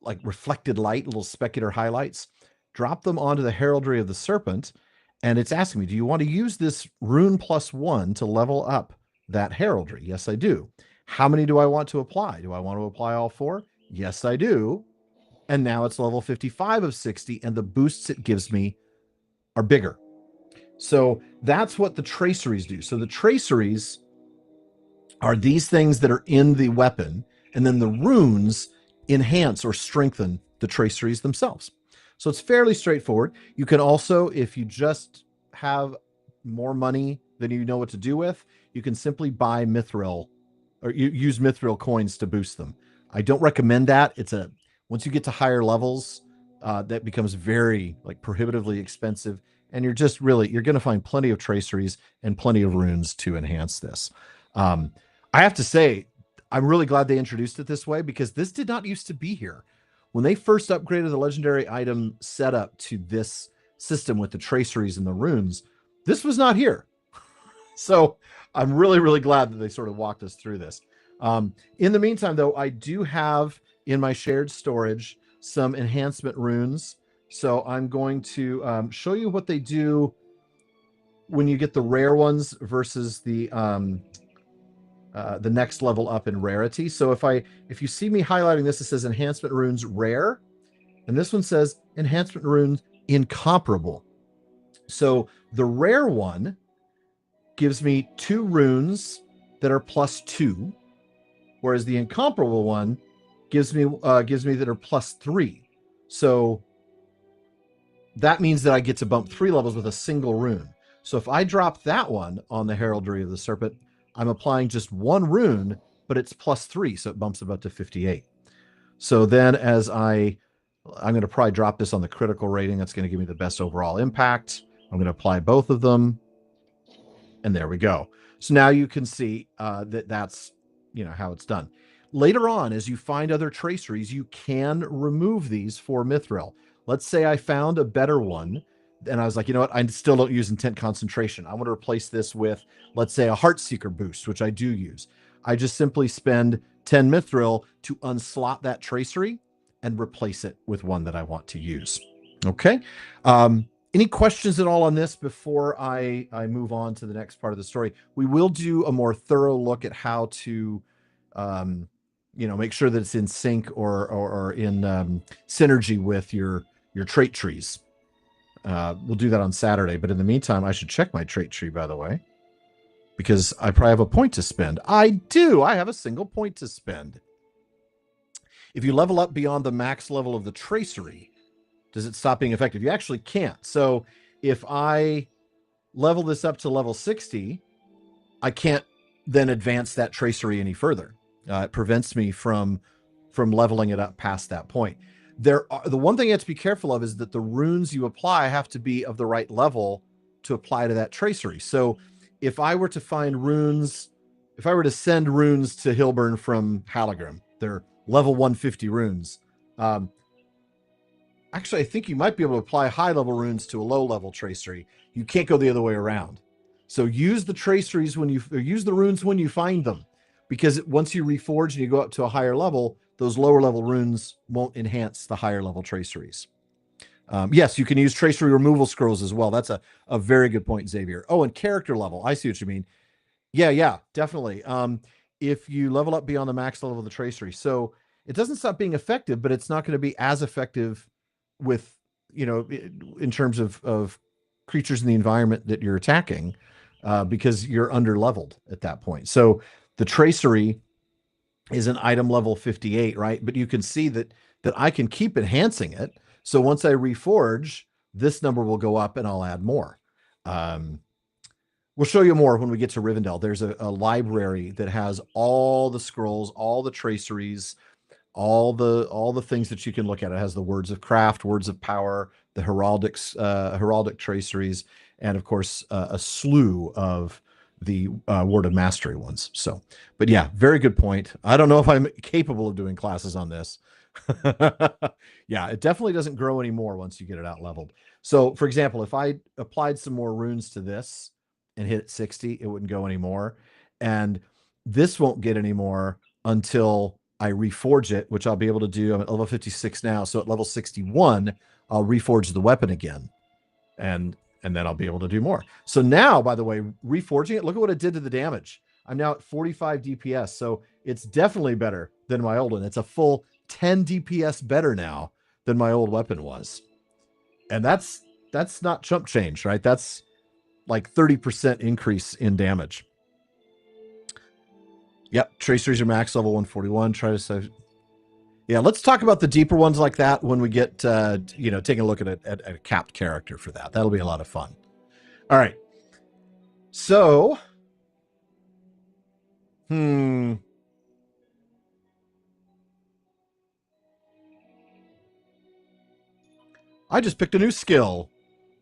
like reflected light, little specular highlights. Drop them onto the heraldry of the serpent, and it's asking me, do you want to use this rune plus 1 to level up that heraldry? Yes, I do. How many do I want to apply? Do I want to apply all 4? Yes, I do. And now it's level 55 of 60, and the boosts it gives me are bigger. So that's what the traceries do. So the traceries are these things that are in the weapon, And then the runes enhance or strengthen the traceries themselves. So it's fairly straightforward. You can also, if you just have more money than you know what to do with, you can simply buy mithril, or you use mithril coins to boost them. I don't recommend that. Once you get to higher levels, that becomes very prohibitively expensive, and you're going to find plenty of traceries and plenty of runes to enhance this. I have to say, I'm really glad they introduced it this way, because this did not used to be here. When they first upgraded the legendary item setup to this system with the traceries and the runes, this was not here. So I'm really, really glad that they sort of walked us through this. In the meantime, though, I do have in my shared storage some enhancement runes. So I'm going to show you what they do when you get the rare ones versus the next level up in rarity. So if you see me highlighting this, it says enhancement runes rare, and this one says enhancement runes incomparable. So the rare one gives me 2 runes that are +2, whereas the incomparable one gives me that are +3. So that means that I get to bump 3 levels with a single rune. So if I drop that one on the Heraldry of the Serpent, I'm applying just 1 rune, but it's +3, so it bumps it up to 58. So then as I'm going to probably drop this on the critical rating. That's going to give me the best overall impact. I'm going to apply both of them, and there we go. So now you can see that's how it's done. Later on, as you find other traceries, you can remove these for mithril. Let's say I found a better one, and I was like, you know what? I still don't use intent concentration. I want to replace this with, let's say, a Heartseeker boost, which I do use. I just simply spend 10 mithril to unslot that tracery and replace it with one that I want to use. Okay. Any questions at all on this before I move on to the next part of the story? We will do a more thorough look at how to, make sure that it's in sync or in synergy with your trait trees. We'll do that on Saturday, but in the meantime, I should check my trait tree, by the way, because I probably have a point to spend. I do. I have a single point to spend. If you level up beyond the max level of the tracery, does it stop being effective? You actually can't. So if I level this up to level 60, I can't then advance that tracery any further. It prevents me from leveling it up past that point. The one thing you have to be careful of is that the runes you apply have to be of the right level to apply to that tracery. So if I were to find runes, if I were to send runes to Hilbern from Halagrim, they're level 150 runes. Actually, I think you might be able to apply high-level runes to a low-level tracery. You can't go the other way around. So use the traceries use the runes when you find them, because once you reforge and you go up to a higher level, those lower-level runes won't enhance the higher-level traceries. Yes, you can use tracery removal scrolls as well. That's a very good point, Xavier. Oh, and character level. I see what you mean. Yeah, definitely. If you level up beyond the max level of the tracery, so it doesn't stop being effective, but it's not going to be as effective with, in terms of creatures in the environment that you're attacking, because you're under leveled at that point. So the tracery is an item level 58, right? But you can see that I can keep enhancing it. So once I reforge, this number will go up and I'll add more. We'll show you more when we get to Rivendell. There's a library that has all the scrolls, all the traceries, all the things that you can look at. It has the words of craft, words of power, the heraldic traceries, and of course a slew of the word of mastery ones. So, but yeah, very good point. I don't know if I'm capable of doing classes on this. Yeah, it definitely doesn't grow anymore once you get it out leveled. So, for example, if I applied some more runes to this and hit 60, it wouldn't go anymore, and this won't get any more until I reforge it, which I'll be able to do. I'm at level 56 now. So at level 61, I'll reforge the weapon again. And then I'll be able to do more. So now, by the way, reforging it, look at what it did to the damage. I'm now at 45 DPS. So it's definitely better than my old one. It's a full 10 DPS better now than my old weapon was. And that's not chump change, right? That's like 30% increase in damage. Yep, traceries are max level 141. Try to save. Yeah, let's talk about the deeper ones like that when we get, taking a look at a capped character for that. That'll be a lot of fun. All right. So, I just picked a new skill,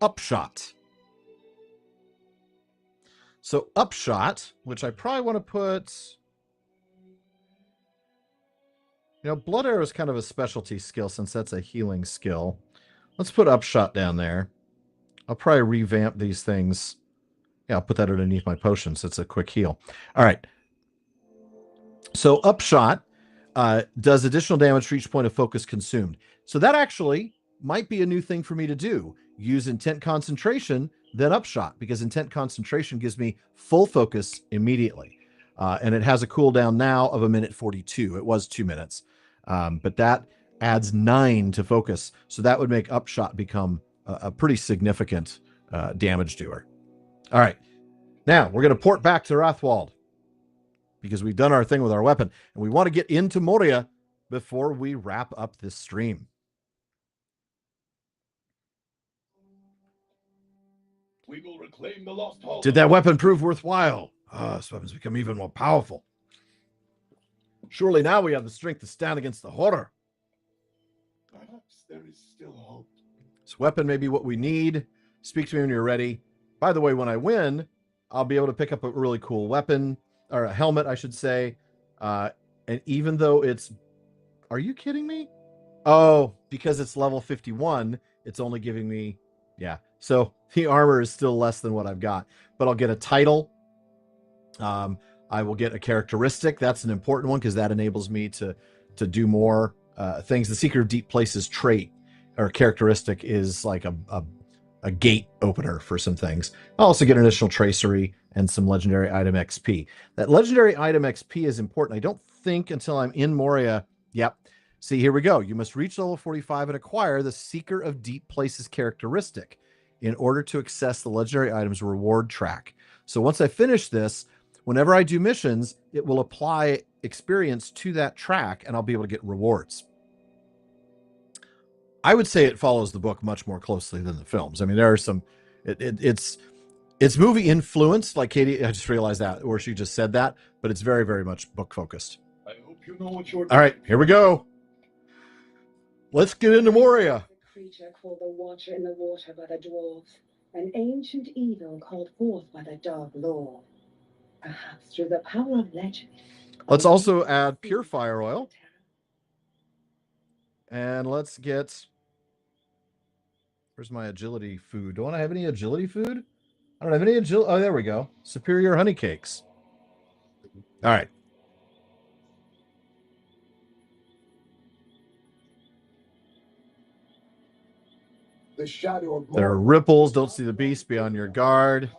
Upshot. So Upshot, which I probably want to put... Blood Arrow is kind of a specialty skill since that's a healing skill. Let's put Upshot down there. I'll probably revamp these things. Yeah, I'll put that underneath my potions. It's a quick heal. All right. So Upshot does additional damage for each point of focus consumed. So that actually might be a new thing for me to do. Use Intent Concentration, then Upshot, because Intent Concentration gives me full focus immediately. And it has a cooldown now of 1:42. It was 2 minutes. But that adds 9 to focus. So that would make Upshot become a pretty significant damage doer. All right. Now, we're going to port back to Rathwald because we've done our thing with our weapon. And we want to get into Moria before we wrap up this stream. We will reclaim the lost hall. Did that weapon prove worthwhile? This weapon's become even more powerful. Surely now we have the strength to stand against the horror. Perhaps there is still hope. This weapon may be what we need. Speak to me when you're ready. By the way, when I win, I'll be able to pick up a really cool weapon, or a helmet, I should say. And even though it's... Are you kidding me? Oh, because it's level 51, it's only giving me... Yeah, so the armor is still less than what I've got. But I'll get a title. I will get a characteristic. That's an important one because that enables me to do more things. The Seeker of Deep Places trait or characteristic is like a gate opener for some things. I'll also get an additional tracery and some legendary item XP. That legendary item XP is important. I don't think until I'm in Moria. Yep. See, here we go. You must reach level 45 and acquire the Seeker of Deep Places characteristic in order to access the legendary items reward track. So once I finish this, whenever I do missions, it will apply experience to that track and I'll be able to get rewards. I would say it follows the book much more closely than the films. I mean, there are some, it's movie influenced, like Katie, I just realized that, or she just said that, but it's very, very much book focused. I hope you know what you're All right, here we go. Let's get into Moria. A creature called the Watcher in the Water by the dwarves, an ancient evil called forth by the Dark Lord. Perhaps through the power of legend. Let's also add pure fire oil. And let's get... Where's my agility food? Don't I have any agility food? I don't have any agility... Oh, there we go. Superior honey cakes. All right. the shadow of There are ripples. Don't see the beast. Be on your guard.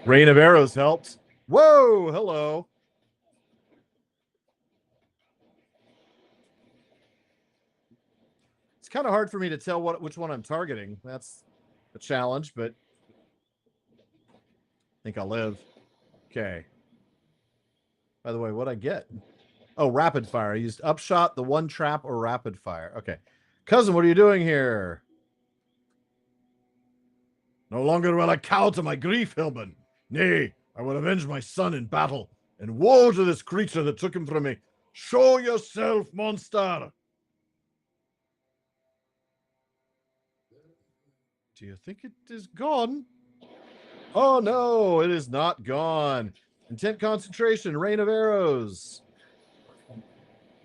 Rain of arrows helped. Whoa, hello. It's kind of hard for me to tell which one I'm targeting. That's a challenge, but I think I'll live. Okay. By the way, what'd I get? Oh, rapid fire. I used upshot, the one trap, or rapid fire. Okay. Cousin, what are you doing here? No longer will I cow to my grief, Hilbern. Nay, I will avenge my son in battle, and woe to this creature that took him from me. Show yourself, monster! Do you think it is gone? Oh, no, it is not gone. Intent concentration, rain of arrows.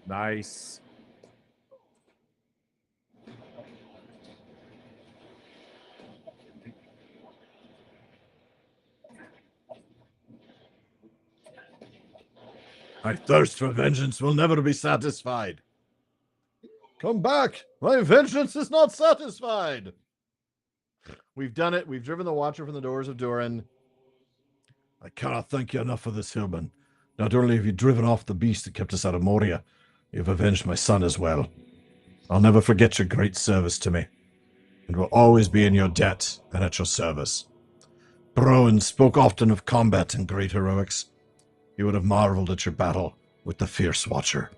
Nice. My thirst for vengeance will never be satisfied. Come back. My vengeance is not satisfied. We've done it. We've driven the Watcher from the doors of Durin. I cannot thank you enough for this, Hilbern. Not only have you driven off the beast that kept us out of Moria, you've avenged my son as well. I'll never forget your great service to me, and will always be in your debt and at your service. Browan spoke often of combat and great heroics. He would have marveled at your battle with the Fierce Watcher.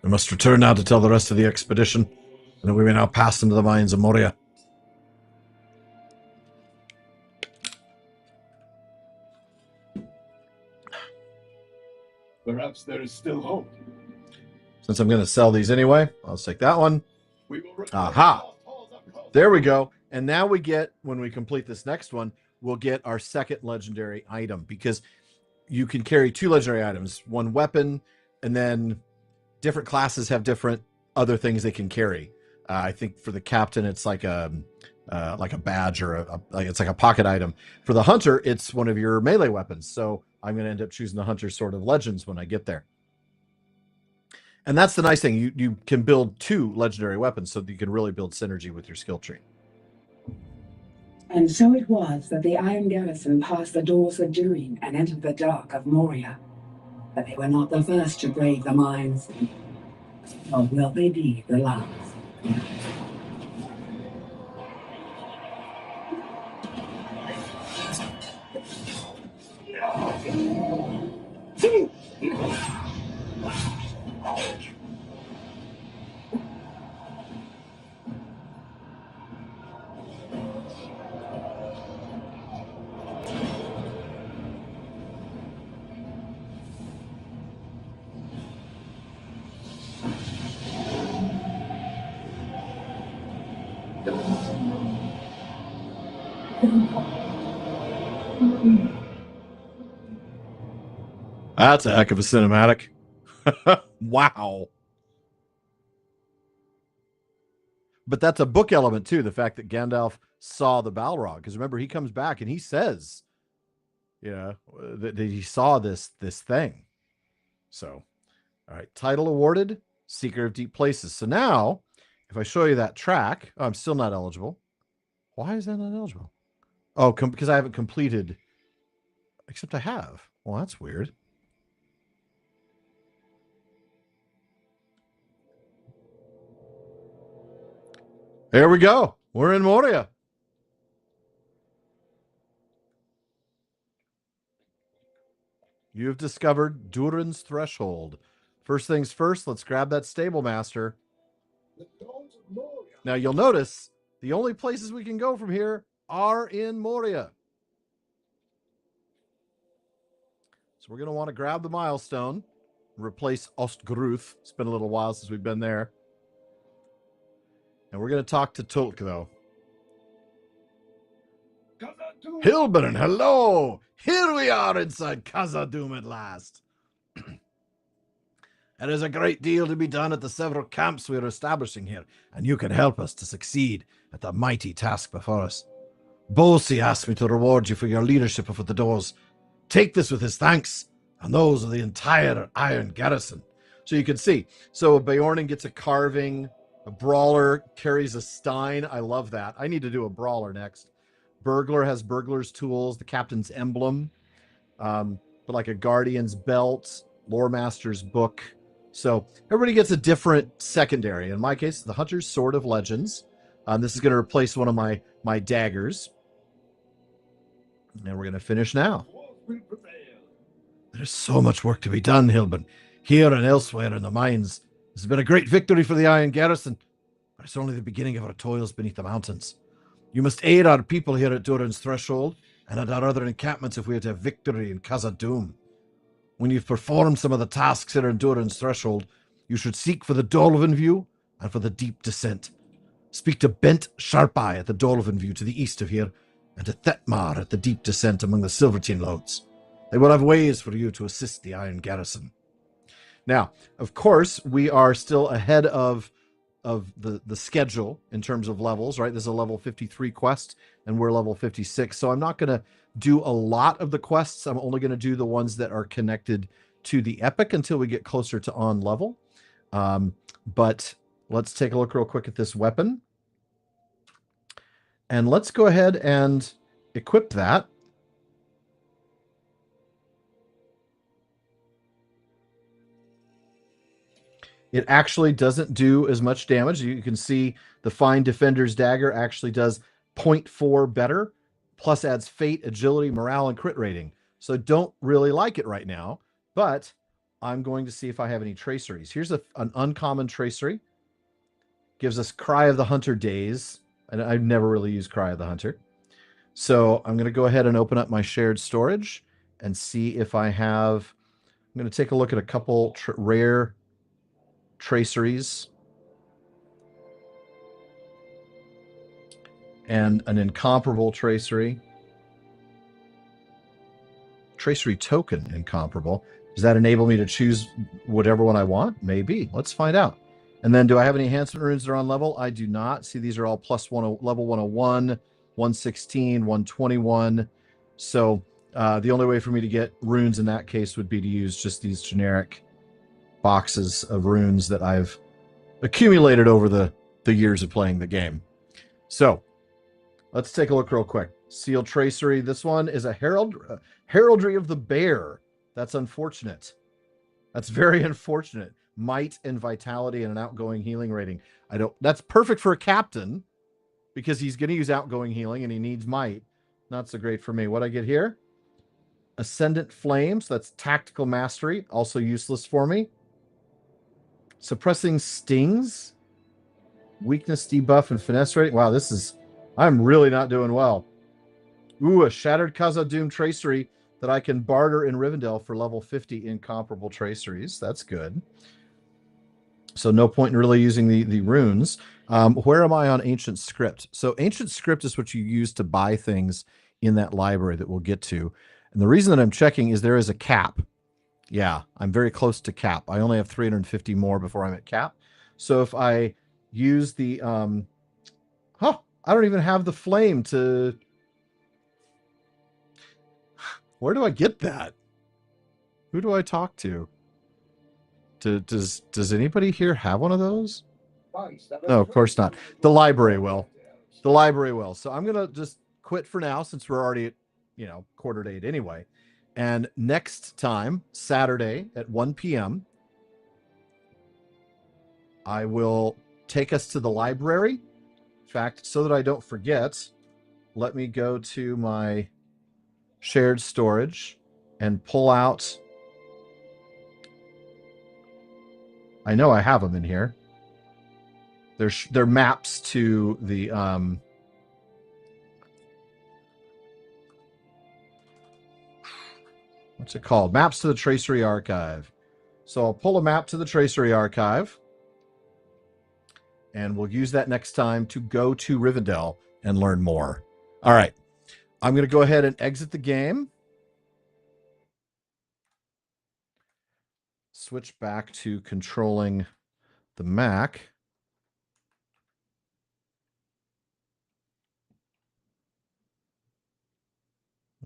We must return now to tell the rest of the expedition, and that we may now pass into the mines of Moria. Perhaps there is still hope. Since I'm going to sell these anyway, I'll take that one. We will Aha! There we go. And now we get, when we complete this next one, we'll get our second legendary item, because you can carry 2 legendary items, 1 weapon, and then different classes have different other things they can carry. I think for the captain, it's like a badge, or it's like a pocket item. For the hunter, it's one of your melee weapons. So I'm going to end up choosing the hunter sword of legends when I get there. And that's the nice thing. You can build 2 legendary weapons, so that you can really build synergy with your skill tree. And so it was that the Iron Garrison passed the doors of Durin and entered the dark of Moria. But they were not the first to brave the mines. Nor will they be the last. That's a heck of a cinematic. Wow. But that's a book element too, the fact that Gandalf saw the Balrog. Because remember, he comes back and he says, that he saw this thing. So, all right, title awarded, Seeker of Deep Places. So now, if I show you that track, I'm still not eligible. Why is that not eligible? Oh, because I haven't completed, except I have. Well, that's weird. There we go. We're in Moria. You have discovered Durin's Threshold. First things first, let's grab that stable master. Now you'll notice the only places we can go from here are in Moria. So we're going to want to grab the milestone, replace Ostgruth. It's been a little while since we've been there. And we're going to talk to Tulk, though. Hilbern, hello! Here we are inside Khazad-dûm at last. There is a great deal to be done at the several camps we are establishing here, and you can help us to succeed at the mighty task before us. Bolsi asked me to reward you for your leadership of the doors. Take this with his thanks, and those of the entire Iron Garrison. So you can see, so Beornin gets a carving, a brawler carries a stein. I love that. I need to do a brawler next. Burglar has burglar's tools, the captain's emblem, but like a guardian's belt, lore master's book. So everybody gets a different secondary. In my case, the hunter's sword of legends. This is going to replace one of my daggers. And we're going to finish now. There's so much work to be done, Hilbern. Here and elsewhere in the mines. This has been a great victory for the Iron Garrison, but it's only the beginning of our toils beneath the mountains. You must aid our people here at Durin's Threshold and at our other encampments if we are to have victory in Khazad-dûm. When you've performed some of the tasks here in Durin's Threshold, you should seek for the Dolven View and for the Deep Descent. Speak to Bent Sharpeye at the Dolven View to the east of here, and to Thetmar at the Deep Descent among the Silvertine Lodes. They will have ways for you to assist the Iron Garrison. Now, of course, we are still ahead of the schedule in terms of levels, right? This is a level 53 quest, and we're level 56. So I'm not going to do a lot of the quests. I'm only going to do the ones that are connected to the epic until we get closer to on level. But let's take a look real quick at this weapon. And let's go ahead and equip that. It actually doesn't do as much damage. You can see the Fine Defender's Dagger actually does 0.4 better, plus adds fate, agility, morale, and crit rating. So don't really like it right now, but I'm going to see if I have any traceries. Here's an uncommon tracery. Gives us Cry of the Hunter days. And I've never really used Cry of the Hunter. So I'm going to go ahead and open up my shared storage and see if I have... I'm going to take a look at a couple rare traceries and an incomparable tracery. Tracery token incomparable. Does that enable me to choose whatever one I want? Maybe. Let's find out. And then do I have any enhancement runes that are on level? I do not. See, these are all plus one, level 101, 116, 121. So the only way for me to get runes in that case would be to use just these generic boxes of runes that I've accumulated over the years of playing the game. So let's take a look real quick. Sealed tracery. This one is a heraldry of the bear. That's unfortunate. That's very unfortunate. Might and vitality and an outgoing healing rating. That's perfect for a captain because he's going to use outgoing healing and he needs might. Not so great for me. What I get here? Ascendant Flames. That's tactical mastery. Also useless for me. Suppressing stings. Weakness debuff and finesse rating. Wow, I'm really not doing well. Ooh, a Shattered Khazad-dûm tracery that I can barter in Rivendell for level 50 incomparable traceries. That's good. So no point in really using the runes. Where am I on Ancient Script? So Ancient Script is what you use to buy things in that library that we'll get to. And the reason that I'm checking is there is a cap. Yeah, I'm very close to cap. I only have 350 more before I'm at cap. So if I use the... I don't even have the flame to... Where do I get that? Who do I talk to? Does anybody here have one of those? No, of course not. The library will. The library will. So I'm going to just quit for now since we're already at, 8:15 anyway. And next time, Saturday at 1 p.m., I will take us to the library. In fact, so that I don't forget, let me go to my shared storage and pull out... I know I have them in here. They're maps to the what's it called? Maps to the Tracery Archive. So I'll pull a map to the Tracery Archive, and we'll use that next time to go to Rivendell and learn more. All right. I'm going to go ahead and exit the game. Switch back to controlling the Mac.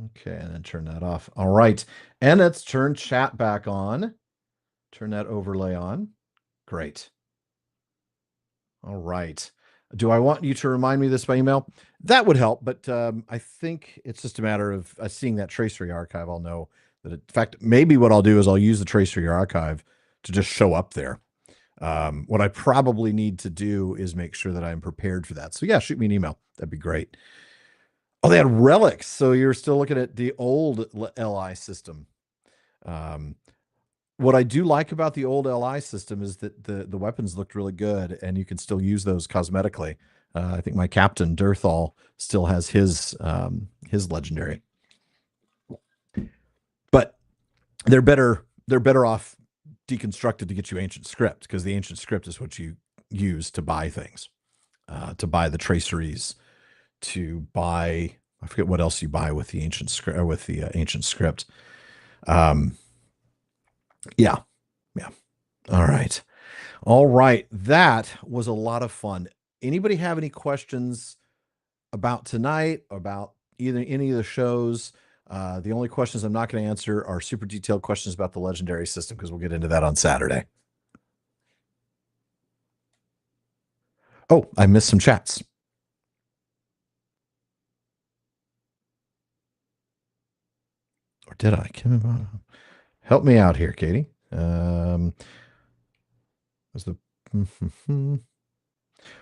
Okay, and then turn that off. All right. And let's turn chat back on. Turn that overlay on. Great. All right. Do I want you to remind me this by email? That would help, but I think it's just a matter of seeing that Tracery Archive. I'll know that. In fact, maybe what I'll do is I'll use the Tracery Archive to just show up there. What I probably need to do is make sure that I'm prepared for that. So yeah, shoot me an email. That'd be great. Oh, they had relics. So you're still looking at the old LI system. What I do like about the old LI system is that the weapons looked really good, and you can still use those cosmetically. I think my captain Dirthal still has his legendary, but they're better off deconstructed to get you Ancient Script, because the Ancient Script is what you use to buy things, to buy the traceries, to buy, I forget what else you buy with the Ancient Script, Ancient Script. Yeah. All right. That was a lot of fun. Anybody have any questions about tonight, about either any of the shows? The only questions I'm not going to answer are super detailed questions about the legendary system, because we'll get into that on Saturday. Oh, I missed some chats. did I? Help me out here, Katie.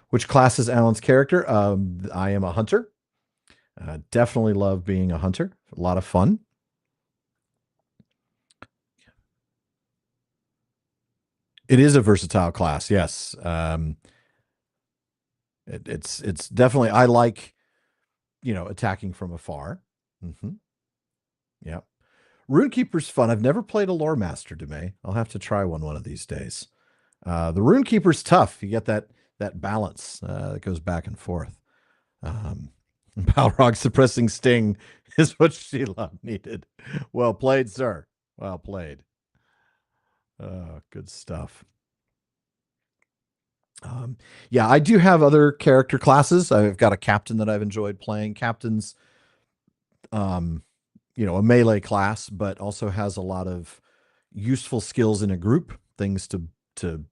Which class is Alan's character? I am a hunter. Definitely love being a hunter. A lot of fun. It is a versatile class, yes. It's definitely, I like, attacking from afar. Yeah. Runekeeper's fun. I've never played a lore master, Dumay. I'll have to try one of these days. The Runekeeper's tough. You get that balance that goes back and forth. Balrog suppressing Sting is what Sheila needed. Well played, sir. Well played. Good stuff. Yeah, I do have other character classes. I've got a captain that I've enjoyed playing. Captain's, a melee class, but also has a lot of useful skills in a group, things to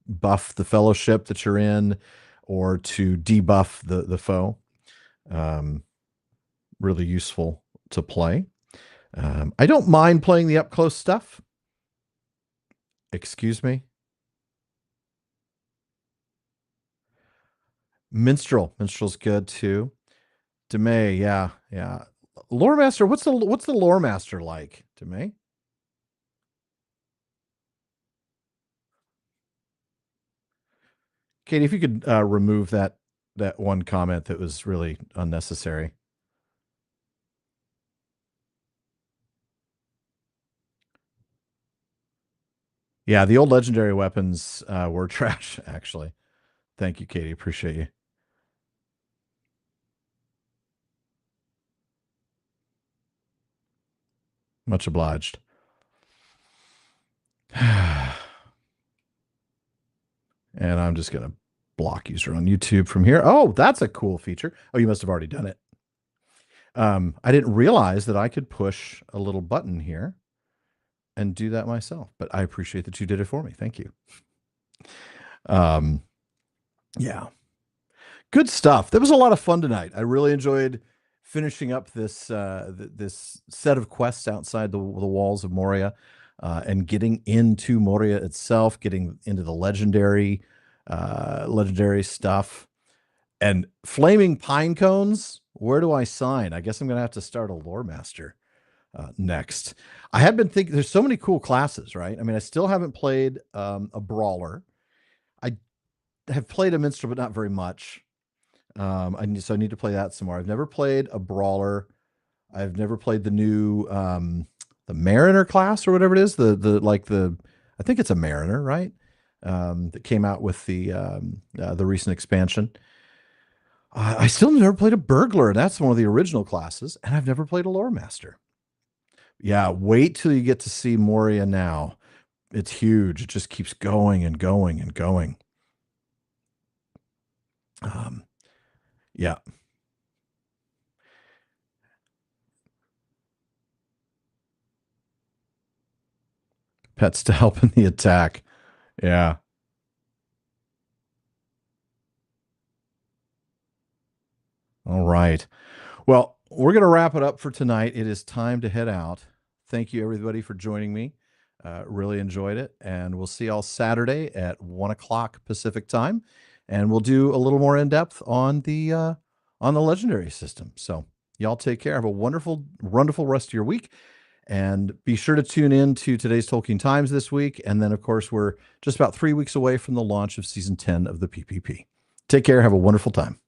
buff the fellowship that you're in or to debuff the foe. Really useful to play. I don't mind playing the up close stuff. Excuse me. Minstrel's good too. Demay, yeah. Lore Master, what's the Lore Master like, Demay? Katie, if you could remove that one comment that was really unnecessary. Yeah, the old legendary weapons were trash, actually. Thank you, Katie. Appreciate you. Much obliged. And I'm just going to block user on YouTube from here. Oh, that's a cool feature. Oh, you must have already done it. I didn't realize that I could push a little button here and do that myself, but I appreciate that you did it for me. Thank you. Yeah. Good stuff. That was a lot of fun tonight. I really enjoyed finishing up this this set of quests outside the walls of Moria, and getting into Moria itself, getting into the legendary stuff, and flaming pine cones. Where do I sign? I guess I'm gonna have to start a lore master next. I have been thinking. There's so many cool classes, right? I mean, I still haven't played a brawler. I have played a minstrel, but not very much. I need to play that some more. I've never played a brawler. I've never played the new the Mariner class or whatever it is. I think it's a Mariner, right? That came out with the recent expansion. I still never played a burglar. That's one of the original classes, and I've never played a lore master. Yeah, wait till you get to see Moria now. It's huge. It just keeps going and going and going. Yeah. Pets to help in the attack. Yeah. All right. Well, we're going to wrap it up for tonight. It is time to head out. Thank you, everybody, for joining me. Really enjoyed it. And we'll see y'all Saturday at 1 o'clock Pacific time. And we'll do a little more in depth on the legendary system. So y'all take care. Have a wonderful, wonderful rest of your week. And be sure to tune in to today's Tolkien Times this week. And then, of course, we're just about 3 weeks away from the launch of season 10 of the PPP. Take care. Have a wonderful time.